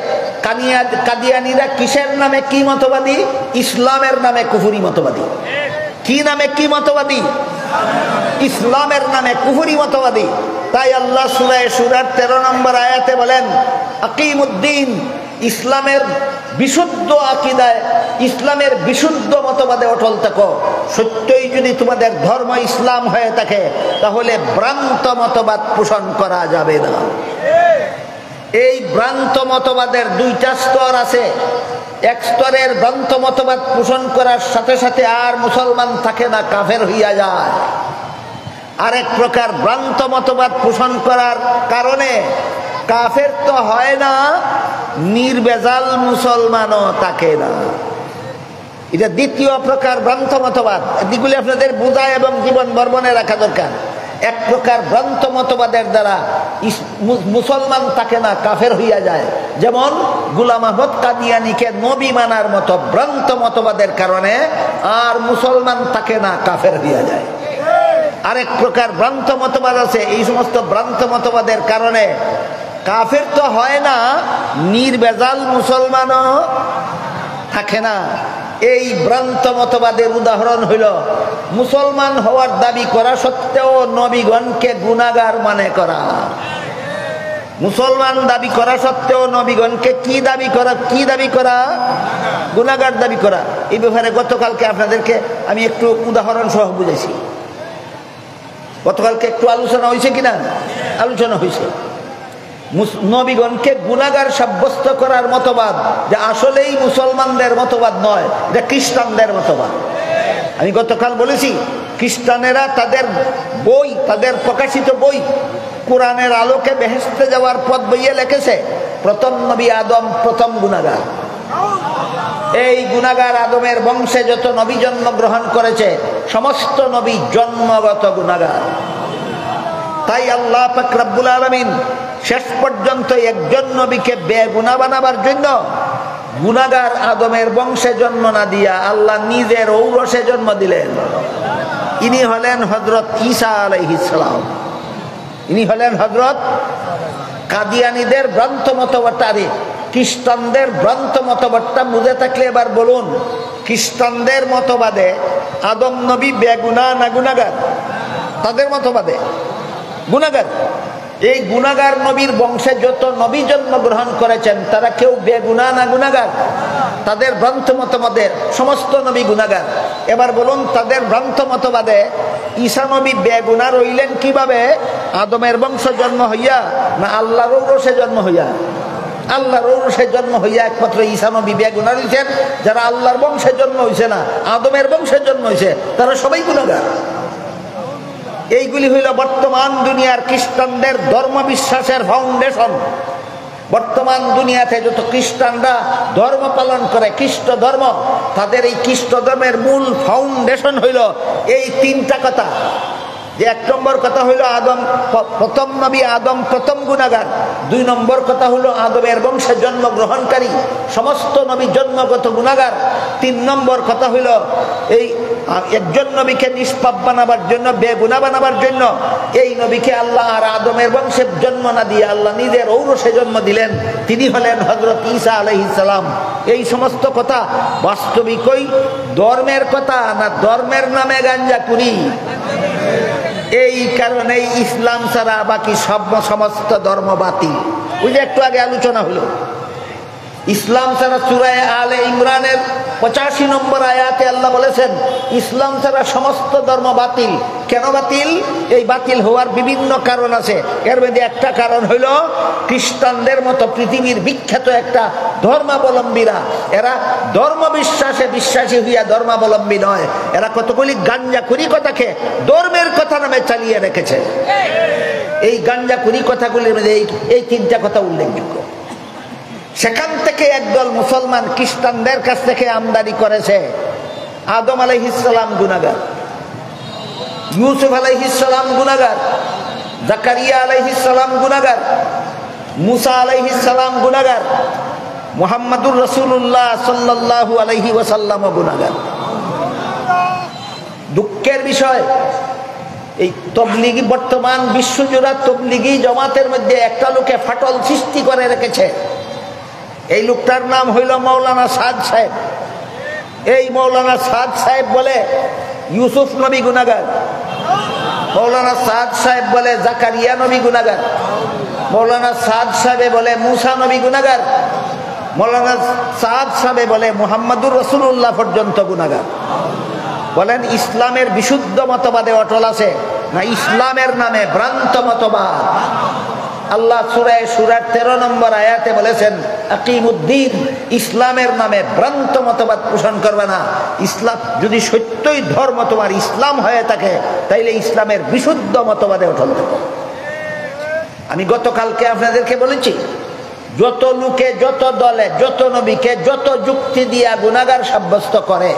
কাদিয়ানীরা কিসের নামে কি মতবাদী? ইসলামের নামে কুফরি মতবাদী। কি নামে কি মতবাদী? ইসলামের নামে কুফরি মতবাদী। তাই আল্লাহ সূরা শুরার 13 নম্বর আয়াতে বলেন, আকিমুদ্দিন, ইসলামের বিশুদ্ধ আকীদায়, ইসলামের বিশুদ্ধ মতবাদে অটল থাকো। সত্যই যদি তোমাদের ধর্ম ইসলাম হয়ে থাকে তাহলে ভ্রান্ত মতবাদ পোষণ করা যাবে না। এই ভ্রান্ত মতবাদের দুইটা স্তর আছে। এক স্তরের ভ্রান্ত মতবাদ পোষণ করার সাথে সাথে আর মুসলমান থাকে না, কাফের হইয়া যায়। আরেক প্রকার ভ্রান্ত মতবাদ পোষণ করার কারণে কাফের তো হয় না, নির্বেজাল মুসলমানও থাকে না। এটা দ্বিতীয় প্রকার ভ্রান্ত মতবাদ। এদিকগুলি আপনাদের বোঝায় এবং জীবন বর্বনে রাখা দরকার। এক প্রকার ভ্রান্ত মতবাদের দ্বারা মুসলমান থাকে না, কাফের হইয়া যায়। যেমন গোলাম আহমদ কাদিয়ানীকে নবী মানার মতো ভ্রান্ত মতবাদের কারণে আর মুসলমান থাকে না, কাফের হইয়া যায়। আরেক প্রকার ভ্রান্ত মতবাদ আছে, এই সমস্ত ভ্রান্ত মতবাদের কারণে কাফের তো হয় না, নির্বেজাল মুসলমানও থাকে না। এই ভ্রান্ত মতবাদের উদাহরণ হইল মুসলমান হওয়ার দাবি করা সত্ত্বেও নবীগণকে গুনাহগার মনে করা। মুসলমান দাবি করা সত্ত্বেও নবীগণকে কি দাবি করা? কি দাবি করা? গুনাহগার দাবি করা। এই ব্যাপারে গতকালকে আপনাদেরকে আমি একটু উদাহরণ সহ বুঝেছি। গতকালকে একটু আলোচনা হয়েছে কিনা? আলোচনা হয়েছে। নবীগণকে গুনাহগার সাব্যস্ত করার মতবাদ যে আসলেই মুসলমানদের মতবাদ নয়, এটা খ্রিস্টানদের মতবাদ। আমি গতকাল বলেছি, খ্রিস্টানেরা তাদের বই, তাদের প্রকাশিত বই কোরআনের আলোকে বেহেশতে যাওয়ার পথ বইয়ে লিখেছে প্রথম নবী আদম প্রথম গুনাহগার। এই গুনাহগার আদমের বংশে যত নবী জন্মগ্রহণ করেছে সমস্ত নবী জন্মগত গুনাহগার। তাই আল্লাহ পাক রব্বুল আলামিন শেষ পর্যন্ত একজন নবীকে বেগুনাহ বানাবার জন্য গুনাহগার আদমের বংশে জন্ম না দিয়া আল্লাহ নিজের ঔরসে জন্ম দিলেন। ইনি হলেন হযরত ঈসা আলাইহিস সালাম। ইনি হলেন হযরত কাদিয়ানীদের ভ্রান্ত মতবাদ। খ্রিস্টানদের ভ্রান্ত মতবাদটা বুঝে থাকলে এবার বলুন, খ্রিস্টানদের মতবাদে আদম নবী বেগুনাহ না গুনাহগার? তাদের মতবাদে গুনাহগার। এই গুনাহগার নবীর বংশে যত নবী জন্মগ্রহণ করেছেন তারা কেউ বেগুনাহ না গুনাহগার? তাদের ভ্রান্ত মতবাদে সমস্ত নবী গুনাহগার। এবার বলুন, তাদের ভ্রান্ত মতবাদে ঈসা নবী বেগুনাহ রইলেন কিভাবে? আদমের বংশ জন্ম হইয়া না আল্লাহর ঔরসে জন্ম হইয়া? আল্লাহর ঔরসে জন্ম হইয়া একমাত্র ঈসা নবী বেগুনাহ হইছেন। যারা আল্লাহর বংশে জন্ম হইছে না, আদমের বংশে জন্ম হইছে, তারা সবাই গুনাহগার। এইগুলি হইল বর্তমান দুনিয়ার খ্রিস্টানদের ধর্ম বিশ্বাসের ফাউন্ডেশন। বর্তমান দুনিয়াতে যত খ্রিস্টানরা ধর্ম পালন করে, খ্রিস্ট ধর্ম, তাদের এই খ্রিস্ট ধর্মের মূল ফাউন্ডেশন হইল এই তিনটা কথা। যে এক নম্বর কথা হইল আদম প্রথম নবী, আদম প্রথম গুনাহগার। দুই নম্বর কথা হলো আদমের বংশে জন্মগ্রহণকারী সমস্ত নবী জন্মগত গুনাহগার। তিন নম্বর কথা হইল এই একজন নবীকে নিষ্পাপ বানাবার জন্য, বেগুনাহ বানাবার জন্য এই নবীকে আল্লাহ আর আদমের বংশে জন্ম না দিয়ে আল্লাহ নিজের ঔরসে জন্ম দিলেন, তিনি হলেন হযরত ঈসা আলাইহিস সালাম। এই সমস্ত কথা বাস্তবিকই ধর্মের কথা না ধর্মের নামে গাঞ্জাখুরি? এই কারণে ইসলাম ছাড়া বাকি সমস্ত ধর্ম বাতিল। ওই যে একটু আগে আলোচনা হলো, ইসলাম ছাড়া সূরা আলে ইমরানের 85 নম্বর আয়াতে আল্লাহ বলেছেন ইসলাম ছাড়া সমস্ত ধর্ম বাতিল। কেন বাতিল? এই বাতিল হওয়ার বিভিন্ন কারণ আছে। এর মধ্যে একটা কারণ হইল খ্রিস্টানদের মতো পৃথিবীর বিখ্যাত একটা ধর্মাবলম্বীরা, এরা ধর্ম বিশ্বাসে বিশ্বাসী হইয়া ধর্মাবলম্বী নয়, এরা কতগুলি গাঞ্জাখুরি কথাকে ধর্মের কথা নামে চালিয়ে রেখেছে। এই গাঞ্জাখুরি কথাগুলির মধ্যে এই তিনটা কথা উল্লেখযোগ্য। সেখান থেকে একদল মুসলমান খ্রিস্টানদের কাছ থেকে আমদানি করেছে আদম আলাইহিস সালাম গুনাহগার, ইউসুফ আলাইহিস সালাম গুনাহগার, জাকারিয়া আলাইহিস সালাম গুনাহগার, মুসা আলাইহিস সালাম গুনাহগার, মুহাম্মাদুর রাসূলুল্লাহ সাল্লাল্লাহু আলাইহি ওয়াসাল্লাম গুনাহগার। দুঃখের বিষয়, এই তবলিগি বর্তমান বিশ্বজোড়া তবলিগি জামাতের মধ্যে একটা লোকে ফাটল সৃষ্টি করে রেখেছে। এই লোকটার নাম হইল মাওলানা সাদ সাহেব। এই মাওলানা সাদ সাহেব বলে ইউসুফ নবী গুনাহগার, মাওলানা সাদ সাহেব বলে জাকারিয়া নবী গুনাহগার, মাওলানা সাদ সাহেব বলে মুসা নবী গুনাহগার, মাওলানা সাদ সাহেব বলে মুহাম্মাদুর রাসূলুল্লাহ পর্যন্ত গুনাহগার। বলেন ইসলামের বিশুদ্ধ মতবাদে অটল আছে না ইসলামের নামে ভ্রান্ত মতবাদ? আল্লাহ সূরা শুরার 13 নম্বর আয়াতে বলেছেন আকিমুদ্দিন, ইসলামের নামে ভ্রান্ত মতবাদ পোষণ করবে না। ইসলাম যদি সত্যই ধর্ম তোমার ইসলাম হয়ে থাকে তাইলে ইসলামের বিশুদ্ধ মতবাদে অটল থাকো। আমি গতকালকে আপনাদেরকে বলেছি, যত লোকে, যত দলে, যত নবীকে যত যুক্তি দিয়া গুনাহগার সাব্যস্ত করে,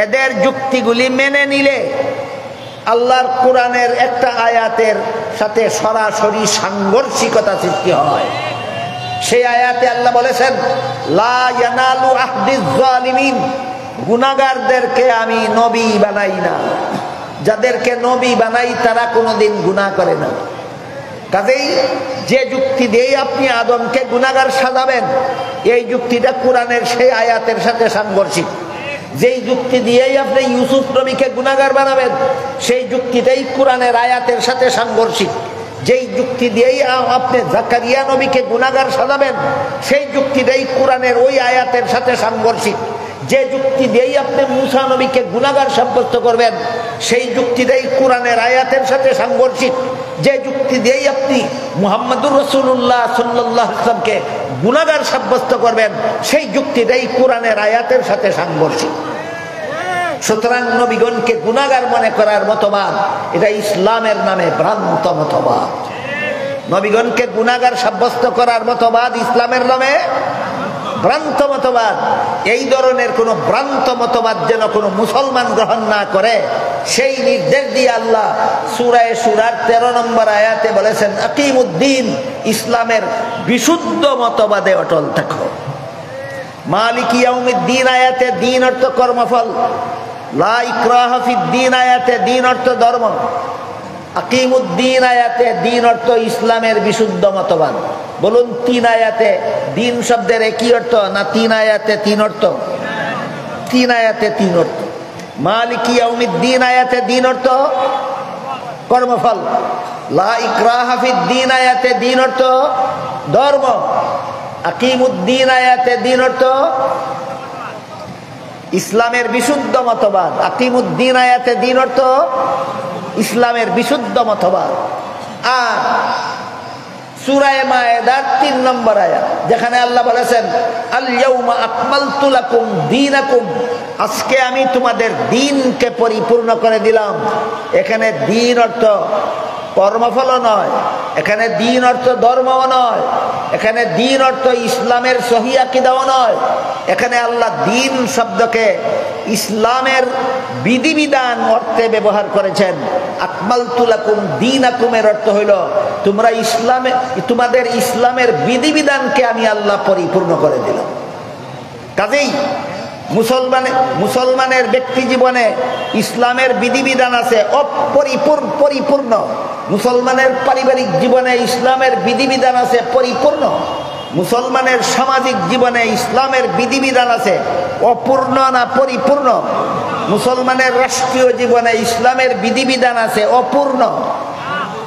এদের যুক্তিগুলি মেনে নিলে আল্লাহর কোরআনের একটা আয়াতের সাথে সরাসরি সাংঘর্ষিকতা সৃষ্টি হয়। সেই আয়াতে আল্লাহ বলেছেন লা ইয়ানালু আহদিজ জালিমিন, গুনাহগারদেরকে আমি নবী বানাই না। যাদেরকে নবী বানাই তারা কোনোদিন গুনাহ করে না। কাজেই যে যুক্তি দিয়ে আপনি আদমকে গুনাহগার সাজাবেন, এই যুক্তিটা কোরআনের সেই আয়াতের সাথে সাংঘর্ষিক। যেই যুক্তি দিয়েই আপনি ইউসুফ নবীকে গুনাহগার বানাবেন, সেই যুক্তিটাই কোরআনের আয়াতের সাথে সাংঘর্ষিক। যেই যুক্তি দিয়েই আপনি জাকারিয়া নবীকে গুনাহগার সাজাবেন, সেই যুক্তিটাই কোরআনের ওই আয়াতের সাথে সাংঘর্ষিক। যে যুক্তি দিয়েই আপনি মুসা নবীকে গুনাহগার সাব্যস্ত করবেন, সেই যুক্তিটাই কোরআনের আয়াতের সাথে সাংঘর্ষিক। যে যুক্তি দিয়েই আপনি মুহাম্মাদুর রাসূলুল্লাহ সাল্লাল্লাহু আলাইহি ওয়াসাল্লামকে গুনাহগার সাব্যস্ত করবেন, সেই যুক্তিটাই কোরআনের আয়াতের সাথে সাংঘর্ষিক। সুতরাং নবীগণকে গুনাহগার মনে করার মতবাদ, এটা ইসলামের নামে ভ্রান্ত মতবাদ। নবীগণকে গুনাহগার সাব্যস্ত করার মতবাদ ইসলামের নামে ভ্রান্ত মতবাদ। এই ধরনের কোন ভ্রান্ত মতবাদ যেন কোনো মুসলমান গ্রহণ না করে, সেই নির্দেশ দিয়ে আল্লাহ সূরা শুরার 13 নম্বর আয়াতে বলেছেন আকিমুদ্দিন, ইসলামের বিশুদ্ধ মতবাদে অটল থাকো। মালিকি ইয়াউমিদ্দিন আয়াতে দিন অর্থ কর্মফল, লা ইকরাহা ফিদ্দিন আয়াতে দিন অর্থ ধর্ম, আকিমুদ্দিন আয়াতে দিন অর্থ ইসলামের বিশুদ্ধ মতবাদ। বলুন 3 আয়াতে দিন শব্দের একই অর্থ না 3 আয়াতে 3 অর্থ? 3 আয়াতে 3 অর্থ। মালিকি ইয়াউমিদ্দিন আয়াতে দিন অর্থ কর্মফল। লা ইকরাহা ফিদ্দিন আয়াতে দিন অর্থ ধর্ম। আকিমুদ্দিন আয়াতে দিন অর্থ ইসলামের বিশুদ্ধ মতবাদ। আকিমুদ্দিন আয়াতে দিন অর্থ ইসলামের বিশুদ্ধ মতবাদ। আর সূরা মায়েদার 3 নম্বর আয়াত যেখানে আল্লাহ বলেছেন আল ইয়াউমা আকমালতু লাকুম দীনাকুম, আজকে আমি তোমাদের দ্বীনকে পরিপূর্ণ করে দিলাম। এখানে দ্বীন অর্থ কর্মফল নয়, এখানে দ্বীন অর্থ ধর্মও নয়, এখানে দ্বীন অর্থ ইসলামের সহিহ আকীদাও নয়। এখানে আল্লাহ দ্বীন শব্দকে ইসলামের বিধিবিধান অর্থে ব্যবহার করেছেন। আকমালতু লাকুম দীনাকুমের অর্থ হইল তোমরা তোমাদের ইসলামের বিধিবিধানকে আমি আল্লাহ পরিপূর্ণ করে দিলাম। কাজেই মুসলমানের ব্যক্তি জীবনে ইসলামের বিধিবিধান আছে পরিপূর্ণ। মুসলমানের পারিবারিক জীবনে ইসলামের বিধিবিধান আছে পরিপূর্ণ। মুসলমানের সামাজিক জীবনে ইসলামের বিধিবিধান আছে অপূর্ণ না পরিপূর্ণ? মুসলমানের রাষ্ট্রীয় জীবনে ইসলামের বিধিবিধান আছে অপূর্ণ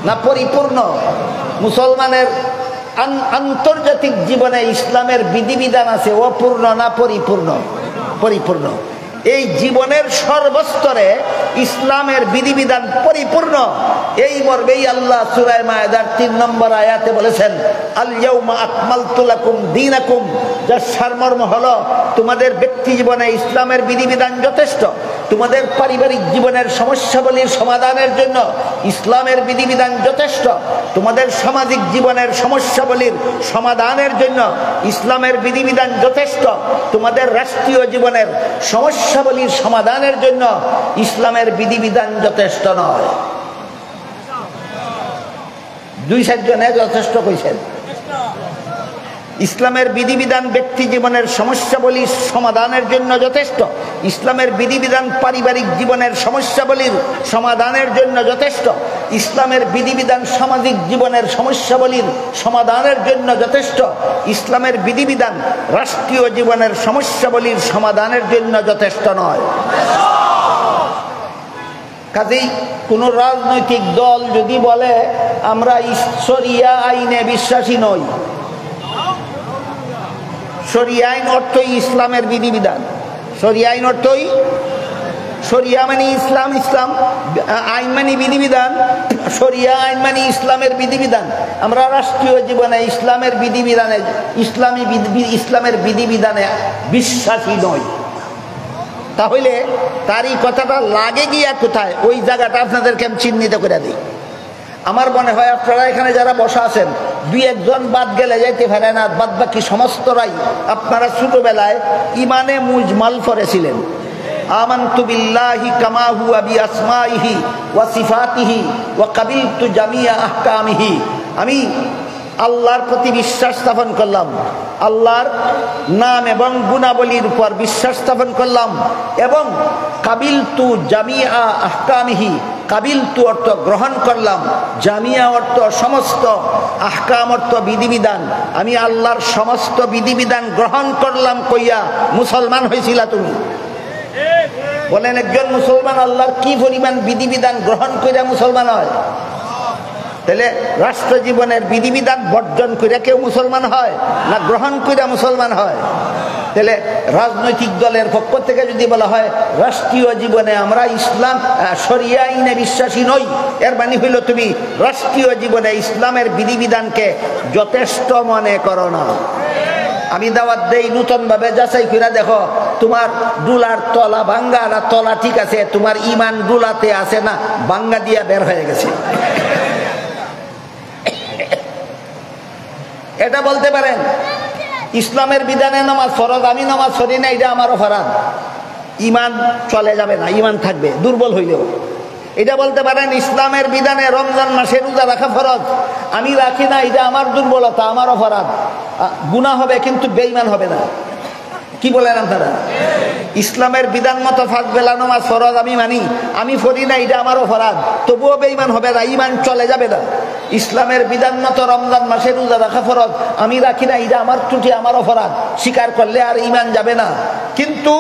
না পরিপূর্ণ? মুসলমানের আন্তর্জাতিক জীবনে ইসলামের বিধিবিধান আছে অপূর্ণ না পরিপূর্ণ? পরিপূর্ণ। এই জীবনের সর্বস্তরে ইসলামের বিধিবিধান পরিপূর্ণ। এই মর্মেই আল্লাহ সূরা মায়েদার 3 নম্বর আয়াতে বলেছেন আল ইয়াউমা আকমালতু লাকুম দীনাকুম, যার সারমর্ম হলো তোমাদের ব্যক্তি জীবনে ইসলামের বিধিবিধান যথেষ্ট, তোমাদের পারিবারিক জীবনের সমস্যাবলীর সমাধানের জন্য ইসলামের বিধিবিধান যথেষ্ট, তোমাদের সামাজিক জীবনের সমস্যাবলীর সমাধানের জন্য ইসলামের বিধিবিধান যথেষ্ট, তোমাদের রাষ্ট্রীয় জীবনের সমস্যাবলীর সমাধানের জন্য ইসলামের বিধিবিধান যথেষ্ট নয়। 2-4 জনে যথেষ্ট কইছেন। ইসলামের বিধিবিধান ব্যক্তি জীবনের সমস্যাবলীর সমাধানের জন্য যথেষ্ট, ইসলামের বিধিবিধান পারিবারিক জীবনের সমস্যাবলীর সমাধানের জন্য যথেষ্ট, ইসলামের বিধিবিধান সামাজিক জীবনের সমস্যাবলীর সমাধানের জন্য যথেষ্ট, ইসলামের বিধিবিধান রাষ্ট্রীয় জীবনের সমস্যাবলীর সমাধানের জন্য যথেষ্ট নয়। কাজেই কোন রাজনৈতিক দল যদি বলে আমরা শরিয়া আইনে বিশ্বাসী নই, শরিয়া আইন অর্থই ইসলামের বিধিবিধান। শরিয়া আইন অর্থই, শরিয়া মানে ইসলাম, ইসলাম আইন মানে বিধিবিধান, শরিয়া আইন মানে ইসলামের বিধিবিধান। আমরা রাষ্ট্রীয় জীবনে ইসলামের বিধিবিধানে ইসলামের বিধিবিধানে বিশ্বাসী নই। তাহলে তারই কথাটা লাগে গিয়া কোথায়, ওই জায়গাটা আপনাদেরকে আমি চিহ্নিত করে দিই। আমার মনে হয় আপনারা এখানে যারা বসা আছেন 2-1 জন বাদ গেলে যাইতে পারে না, বাদ বাকি সমস্তরাই আপনারা ছোটবেলায় ইমানে মুজমাল পড়েছিলেন। আমানতু বিল্লাহি কামা হুয়া বিআসমাইহি ওয়া সিফাতিহি ওয়া কাবিলতু জামিয়া আহকামিহি, আমি আল্লাহর প্রতি বিশ্বাস স্থাপন করলাম, আল্লাহর নাম এবং গুণাবলীর উপর বিশ্বাস স্থাপন করলাম, এবং কাবিলতু জামিয়া আহকামিহি, কাবিলতু অর্থ গ্রহণ করলাম, জামিয়া অর্থ সমস্ত, আহকাম অর্থ বিধিবিধান, আমি আল্লাহর সমস্ত বিধিবিধান গ্রহণ করলাম কইয়া মুসলমান হয়েছিল তুমি। বলেন একজন মুসলমান আল্লাহর কি পরিমাণ বিধিবিধান গ্রহণ কইরা মুসলমান হয়? তাহলে রাষ্ট্র জীবনের বিধিবিধান বর্জন করে কেউ মুসলমান হয় না গ্রহণ করে মুসলমান হয়? তাহলে রাজনৈতিক দলের পক্ষ থেকে যদি বলা হয় রাষ্ট্রীয় জীবনে আমরা ইসলাম শরিয়া আইনে বিশ্বাসী নই, এর মানে হইল তুমি রাষ্ট্রীয় জীবনে ইসলামের বিধিবিধানকে যথেষ্ট মনে করো না। আমি দাওয়াত দেই নতুন ভাবে যাচাই করে দেখো তোমার ডুলার তলা ভাঙ্গা না তলা ঠিক আছে, তোমার ইমান ডুলাতে আছে না ভাঙ্গা দিয়া বের হয়ে গেছে। এটা বলতে পারেন ইসলামের বিধানে নামাজ ফরজ, আমি নামাজ পড়ি না, এটা আমার অপরাধ, ইমান চলে যাবে না, ইমান থাকবে দুর্বল হইলেও। এটা বলতে পারেন ইসলামের বিধানে রমজান মাসে রোজা রাখা ফরজ, আমি রাখি না, এটা আমার দুর্বলতা, আমার অপরাধ, গুনাহ হবে কিন্তু বেঈমান হবে না। কি বলেন আপনারা? ইসলামের বিধান মতো 5 বেলা নামাজ ফরজ আমি মানি, আমি পড়ি না, এটা আমার অপরাধ, তবুও বেঈমান হবে না, ইমান চলে যাবে না। ইসলামের বিধান মতো রমজান মাসে রোজা রাখা ফরজ, আমি রাখি না, এটা আমার ত্রুটি, আমার অপরাধ, স্বীকার করলে আর ঈমান যাবে না। কিন্তু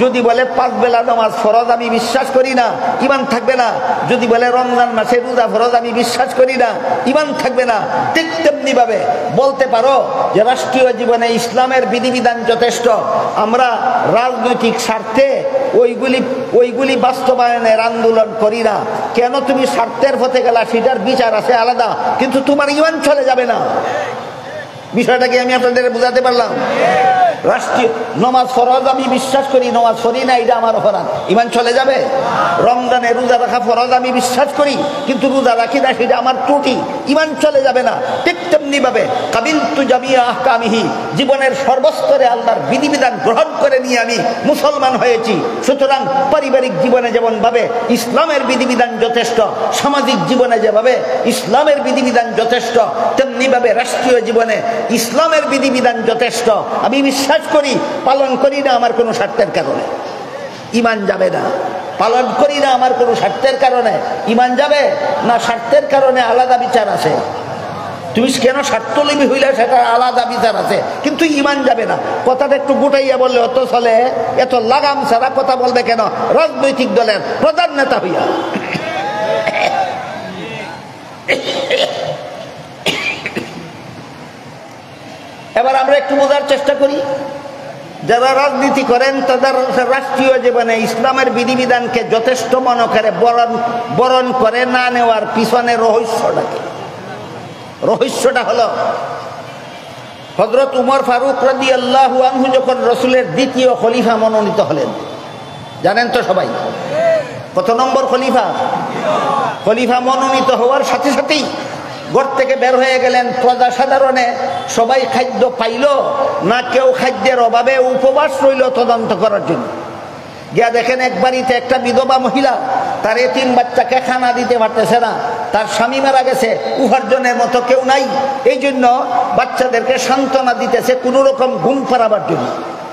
যদি বলে 5 বেলা নামাজ ফরজ, আমি বিশ্বাস করি না, ঈমান থাকবে না। যদি বলে রমজান মাসে রোজা ফরজ, আমি বিশ্বাস করি না, ঈমান থাকবে না। ঠিক তেমনি ভাবে বলতে পারো যে রাষ্ট্রীয় জীবনে ইসলামের বিধিবিধান যথেষ্ট, আমরা রাজনৈতিক স্বার্থে ওইগুলি বাস্তবায়নের আন্দোলন করি না। কেন? তুমি স্বার্থের পথে গেলা, সেটার বিচার আছে আলাদা, কিন্তু তোমার ঈমান চলে যাবে না। বিষয়টা কি আমি আপনাদের বুঝাতে পারলাম? রাষ্ট্রীয় নমাজ ফরজ, আমি বিশ্বাস করি, নমাজ পড়ি না, এটা আমার অপরাধ, ঈমান চলে যাবে? রমজানে রোজা রাখা ফরজ, আমি বিশ্বাস করি, কিন্তু রোজা রাখি না, সেটা আমার ত্রুটি, ঈমান চলে যাবে না। ঠিক তেমনি ভাবে কাবিলতু জামিয়া আহকামিহি, জীবনের সর্বস্তরে আল্লাহর বিধিবিধান গ্রহণ করে নিয়ে আমি মুসলমান হয়েছি। সুতরাং পারিবারিক জীবনে যেমন ভাবে ইসলামের বিধিবিধান যথেষ্ট, সামাজিক জীবনে যেভাবে ইসলামের বিধিবিধান যথেষ্ট, তেমনি ভাবে রাষ্ট্রীয় জীবনে ইসলামের বিধিবিধান যথেষ্ট। আমি বিশ্বাস করি, পালন করি না আমার কোনো স্বার্থের কারণে, ঈমান যাবে না। পালন করি না আমার কোনো স্বার্থের কারণে, ঈমান যাবে না? স্বার্থের কারণে আলাদা বিচার আছে। তুমি কেন স্বার্থলোভী হইলে সেটা আলাদা বিচার আছে, কিন্তু ঈমান যাবে না। কথাটা একটু গুটাইয়া বললে অত চলে, এত লাগাম ছাড়া কথা বলবে কেন রাজনৈতিক দলের প্রধান নেতা হইয়া? এবার আমরা একটু বোঝার চেষ্টা করি, যারা রাজনীতি করেন তাদের রাষ্ট্রীয় জীবনে ইসলামের বিধিবিধানকে যথেষ্ট মনে করে বরণ করে না নেওয়ার পিছনে রহস্যটাকে। রহস্যটা হলো, হযরত উমর ফারুক রাদিয়াল্লাহু আনহু যখন রসুলের দ্বিতীয় খলিফা মনোনীত হলেন, জানেন তো সবাই কত নম্বর খলিফা? খলিফা মনোনীত হওয়ার সাথে সাথেই ঘর থেকে বের হয়ে গেলেন। প্রজা সাধারণে সবাই খাদ্য পাইল না কেউ খাদ্যের অভাবে উপবাস রইল তদন্ত করার জন্য। গিয়া দেখেন এক বাড়িতে একটা বিধবা মহিলা, তার এতিম বাচ্চাকে খানা দিতে পারতেছে না, তার স্বামী মারা গেছে, উপার্জনের মতো কেউ নাই, এই জন্য বাচ্চাদেরকে সান্ত্বনা দিতেছে কোন রকম ঘুম পাড়াবার জন্য।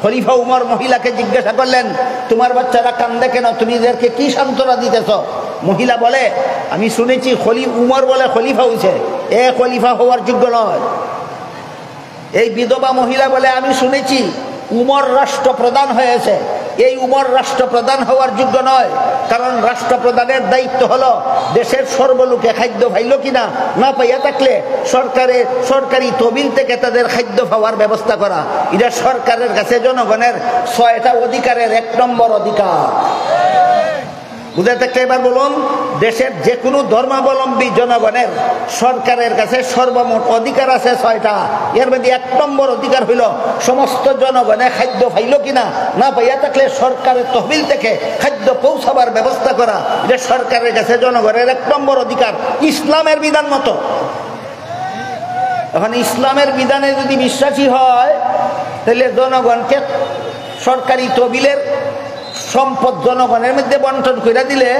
খলিফা উমর মহিলাকে জিজ্ঞাসা করলেন, তোমার বাচ্চারা কান্দে কেন, তুমি এদেরকে কি সান্ত্বনা দিতেছ? মহিলা বলে, আমি শুনেছি উমর বলে খলিফা হয়েছে, এ খলিফা হওয়ার যোগ্য নয়। এই বিধবা মহিলা বলে, আমি শুনেছি উমর রাষ্ট্রপ্রধান হয়েছে, এই উমর রাষ্ট্রপ্রধান হওয়ার যোগ্য নয়, কারণ রাষ্ট্রপ্রধানের দায়িত্ব হলো দেশের সর্বলোকে খাদ্য পাইল কিনা, না পাইয়া থাকলে সরকারি তহবিল থেকে তাদের খাদ্য পাওয়ার ব্যবস্থা করা। এটা সরকারের কাছে জনগণের 6টা অধিকারের 1 নম্বর অধিকার। বুঝে থাকলে এবার বলুন, দেশের যে কোনো ধর্মাবলম্বী জনগণের সরকারের কাছে সর্বমোট অধিকার আছে 6টা। এর মধ্যে 1 নম্বর অধিকার হইল সমস্ত জনগণে খাদ্য পাইল কিনা, না পাইয়া থাকলে সরকারের তহবিল থেকে খাদ্য পৌঁছাবার ব্যবস্থা করা। এটা সরকারের কাছে জনগণের 1 নম্বর অধিকার, ইসলামের বিধান মতো। এখন ইসলামের বিধানে যদি বিশ্বাসী হয়, তাহলে জনগণকে সরকারি তহবিলের সম্পদ জনগণের মধ্যে বন্টন করে দিলে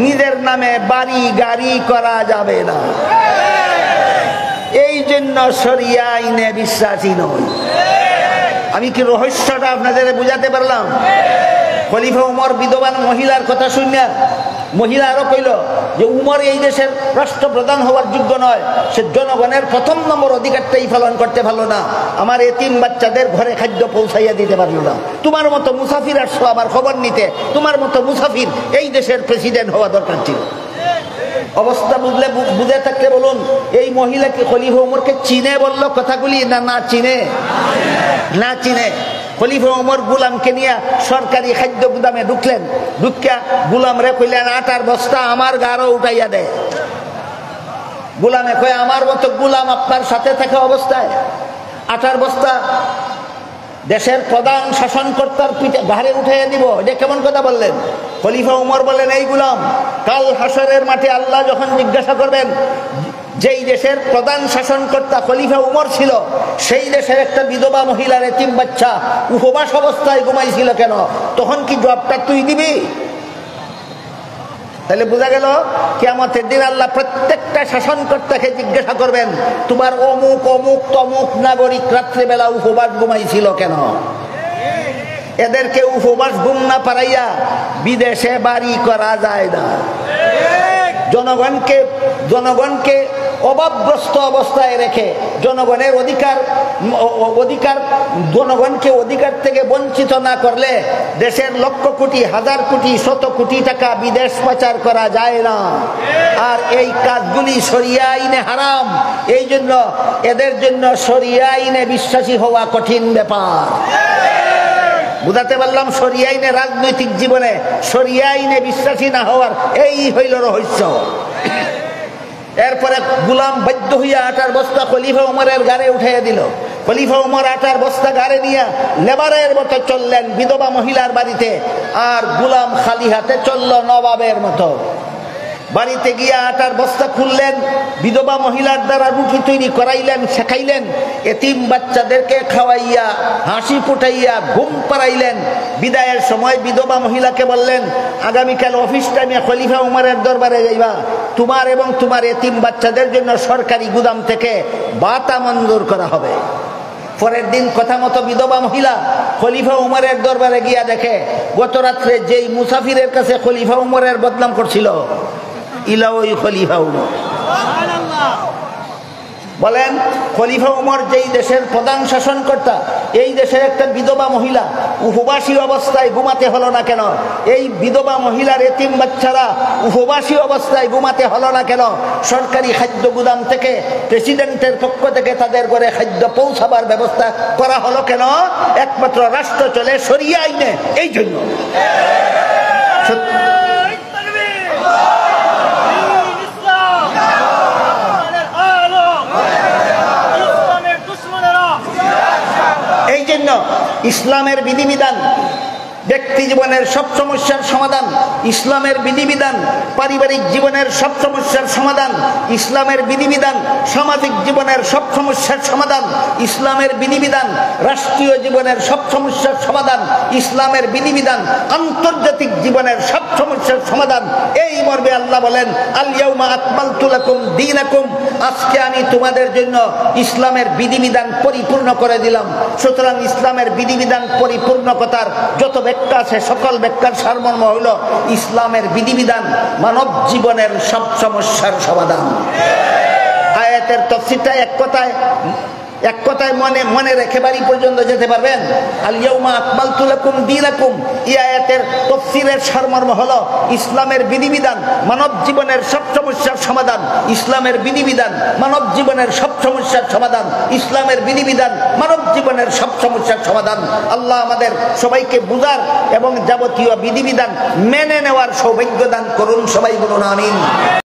নিজের নামে বাড়ি গাড়ি করা যাবে না। এই জন্য শরিয়া আইনে বিশ্বাসী নয়। আমি কি রহস্যটা আপনাদের বুঝাতে পারলাম? খলিফা উমর বিধবান মহিলার কথা শুনিয়া মহিলা আরো কইল যে উমর এই দেশের রাষ্ট্রপ্রধান হওয়ার যোগ্য নয়, সে জনগণের 1 নম্বর অধিকারটাই পালন করতে পারলো না, আমার এতিম বাচ্চাদের ঘরে খাদ্য পৌঁছাইয়া দিতে পারলো না। তোমার মতো মুসাফির আসছো আবার খবর নিতে, তোমার মতো মুসাফির এই দেশের প্রেসিডেন্ট হওয়া দরকার ছিল। অবস্থা বুঝে থাকলে বলুন, এই মহিলাকে খলিফা উমরকে চিনে বললো কথাগুলি, না চিনে? না চিনে। খলিফা উমর গুলামকে নিয়ে সরকারি খাদ্য গুদামে ঢুকলেন, ঢুকিয়া গুলাম রে কইলেন, আটার বস্তা আমার গাড়ো উঠাইয়া দেয়। গুলামে কয়ে, আমার মতো গুলাম আপনার সাথে থাকা অবস্থায় আটার বস্তা দেশের প্রধান শাসনকর্তার পিঠে ঘাড়ে উঠাইয়া দিব, এটা কেমন কথা বললেন? খলিফা উমর বলেন, এই গুলাম, কাল হাসরের মাঠে আল্লাহ যখন জিজ্ঞাসা করবেন যেই দেশের প্রধান শাসনকর্তা খলিফা উমর ছিল, সেই দেশের একটা বিধবা মহিলার এতিম বাচ্চা উপবাস অবস্থায় ঘুমাইছিল কেন, তখন কি জবাবটা তুই দিবি? তাহলে বোঝা গেল কিয়ামতের দিন আল্লাহ প্রত্যেকটা শাসনকর্তাকে জিজ্ঞাসা করবেন, তোমার অমুক অমুক তমুক নাগরিক রাত্রেবেলা উপবাস ঘুমাইছিল কেন? এদেরকে উপবাস ঘুম না পারাইয়া বিদেশে বাড়ি করা যায় না। জনগণকে অভাবগ্রস্ত অবস্থায় রেখে জনগণের অধিকার জনগণকে অধিকার থেকে বঞ্চিত না করলে দেশের লক্ষ কোটি, হাজার কোটি, শত কোটি টাকা বিদেশ পাচার করা যায় না। আর এই কাজগুলি শরিয়া আইনে হারাম। এই জন্য এদের জন্য শরিয়া আইনে বিশ্বাসী হওয়া কঠিন ব্যাপার। বুঝাতে পারলাম? শরিয়া আইনে রাজনৈতিক জীবনে শরিয়া আইনে বিশ্বাসী না হওয়ার এই হইল রহস্য। এরপরে গুলাম বাধ্য হইয়া আটার বস্তা খলিফা উমরের গাড়ে উঠাইয়া দিল। খলিফা উমর আটার বস্তা গাড়ে নিয়ে লেবারের মতো চললেন বিধবা মহিলার বাড়িতে, আর গুলাম খালি হাতে চলল নবাবের মতো। বাড়িতে গিয়া আটার বস্তা খুললেন, বিধবা মহিলার দ্বারা রুটি তৈরি করাইলেন, শেখাইলেন, এতিম বাচ্চাদেরকে খাওয়াইয়া হাসি ফুটাইয়া ঘুম পাড়াইলেন। বিদায়ের সময় বিধবা মহিলাকে বললেন, আগামীকাল অফিস টাইমে খলিফা উমরের দরবারে যাইবা, তোমার এবং তোমার এতিম বাচ্চাদের জন্য সরকারি গুদাম থেকে ভাতা মঞ্জুর করা হবে। পরের দিন কথা মতো বিধবা মহিলা খলিফা উমরের দরবারে গিয়া দেখে গত রাত্রে যেই মুসাফিরের কাছে খলিফা উমরের বদনাম করছিল, ইলা ওই খলিফা উমর। বলেন, খলিফা উমর যেই দেশের প্রধান শাসনকর্তা, এই দেশের একটা বিধবা মহিলা উপবাসী অবস্থায় ঘুমাতে হলো না কেন? এই বিধবা মহিলার এতিম বাচ্চারা উপবাসী অবস্থায় ঘুমাতে হলো না কেন? সরকারি খাদ্য গুদাম থেকে প্রেসিডেন্টের পক্ষ থেকে তাদের ঘরে খাদ্য পৌঁছাবার ব্যবস্থা করা হলো কেন? একমাত্র রাষ্ট্র চলে শরিয়া আইনে। এই জন্য ইসলামের বিধিবিধান ব্যক্তি জীবনের সব সমস্যার সমাধান, ইসলামের বিধিবিধান পারিবারিক জীবনের সব সমস্যার সমাধান, ইসলামের বিধিবিধান সামাজিক জীবনের সব সমস্যার সমাধান, ইসলামের বিধিবিধান রাষ্ট্রীয় জীবনের সব সমস্যার সমাধান, ইসলামের বিধিবিধান আন্তর্জাতিক জীবনের সব সমস্যার সমাধান। এই মর্মে আল্লাহ বলেন, আল ইয়াউমা আকমালতু লাকুম দীনাকুম, আজকে আমি তোমাদের জন্য ইসলামের বিধিবিধান পরিপূর্ণ করে দিলাম। সুতরাং ইসলামের বিধিবিধান পরিপূর্ণতার যত ব্যাখ্যা আছে, সকল ব্যাখ্যার সারমর্ম হইল ইসলামের বিধিবিধান মানব জীবনের সব সমস্যার সমাধান। আয়াতের তাফসীরটা এক কথায় মনে রেখে বাড়ি পর্যন্ত যেতে পারবেন। আল ইয়াউমা আকমালতু লাকুম দীনাকুম, এই আয়াতের তাফসীরের সারমর্ম হলো ইসলামের বিধিবিধান মানব জীবনের সব সমস্যার সমাধান, ইসলামের বিধিবিধান মানব জীবনের সব সমস্যার সমাধান, ইসলামের বিধিবিধান মানব জীবনের সব সমস্যার সমাধান। আল্লাহ আমাদের সবাইকে বুঝার এবং যাবতীয় বিধিবিধান মেনে নেওয়ার সৌভাগ্য দান করুন। সবাই বলুন আমিন।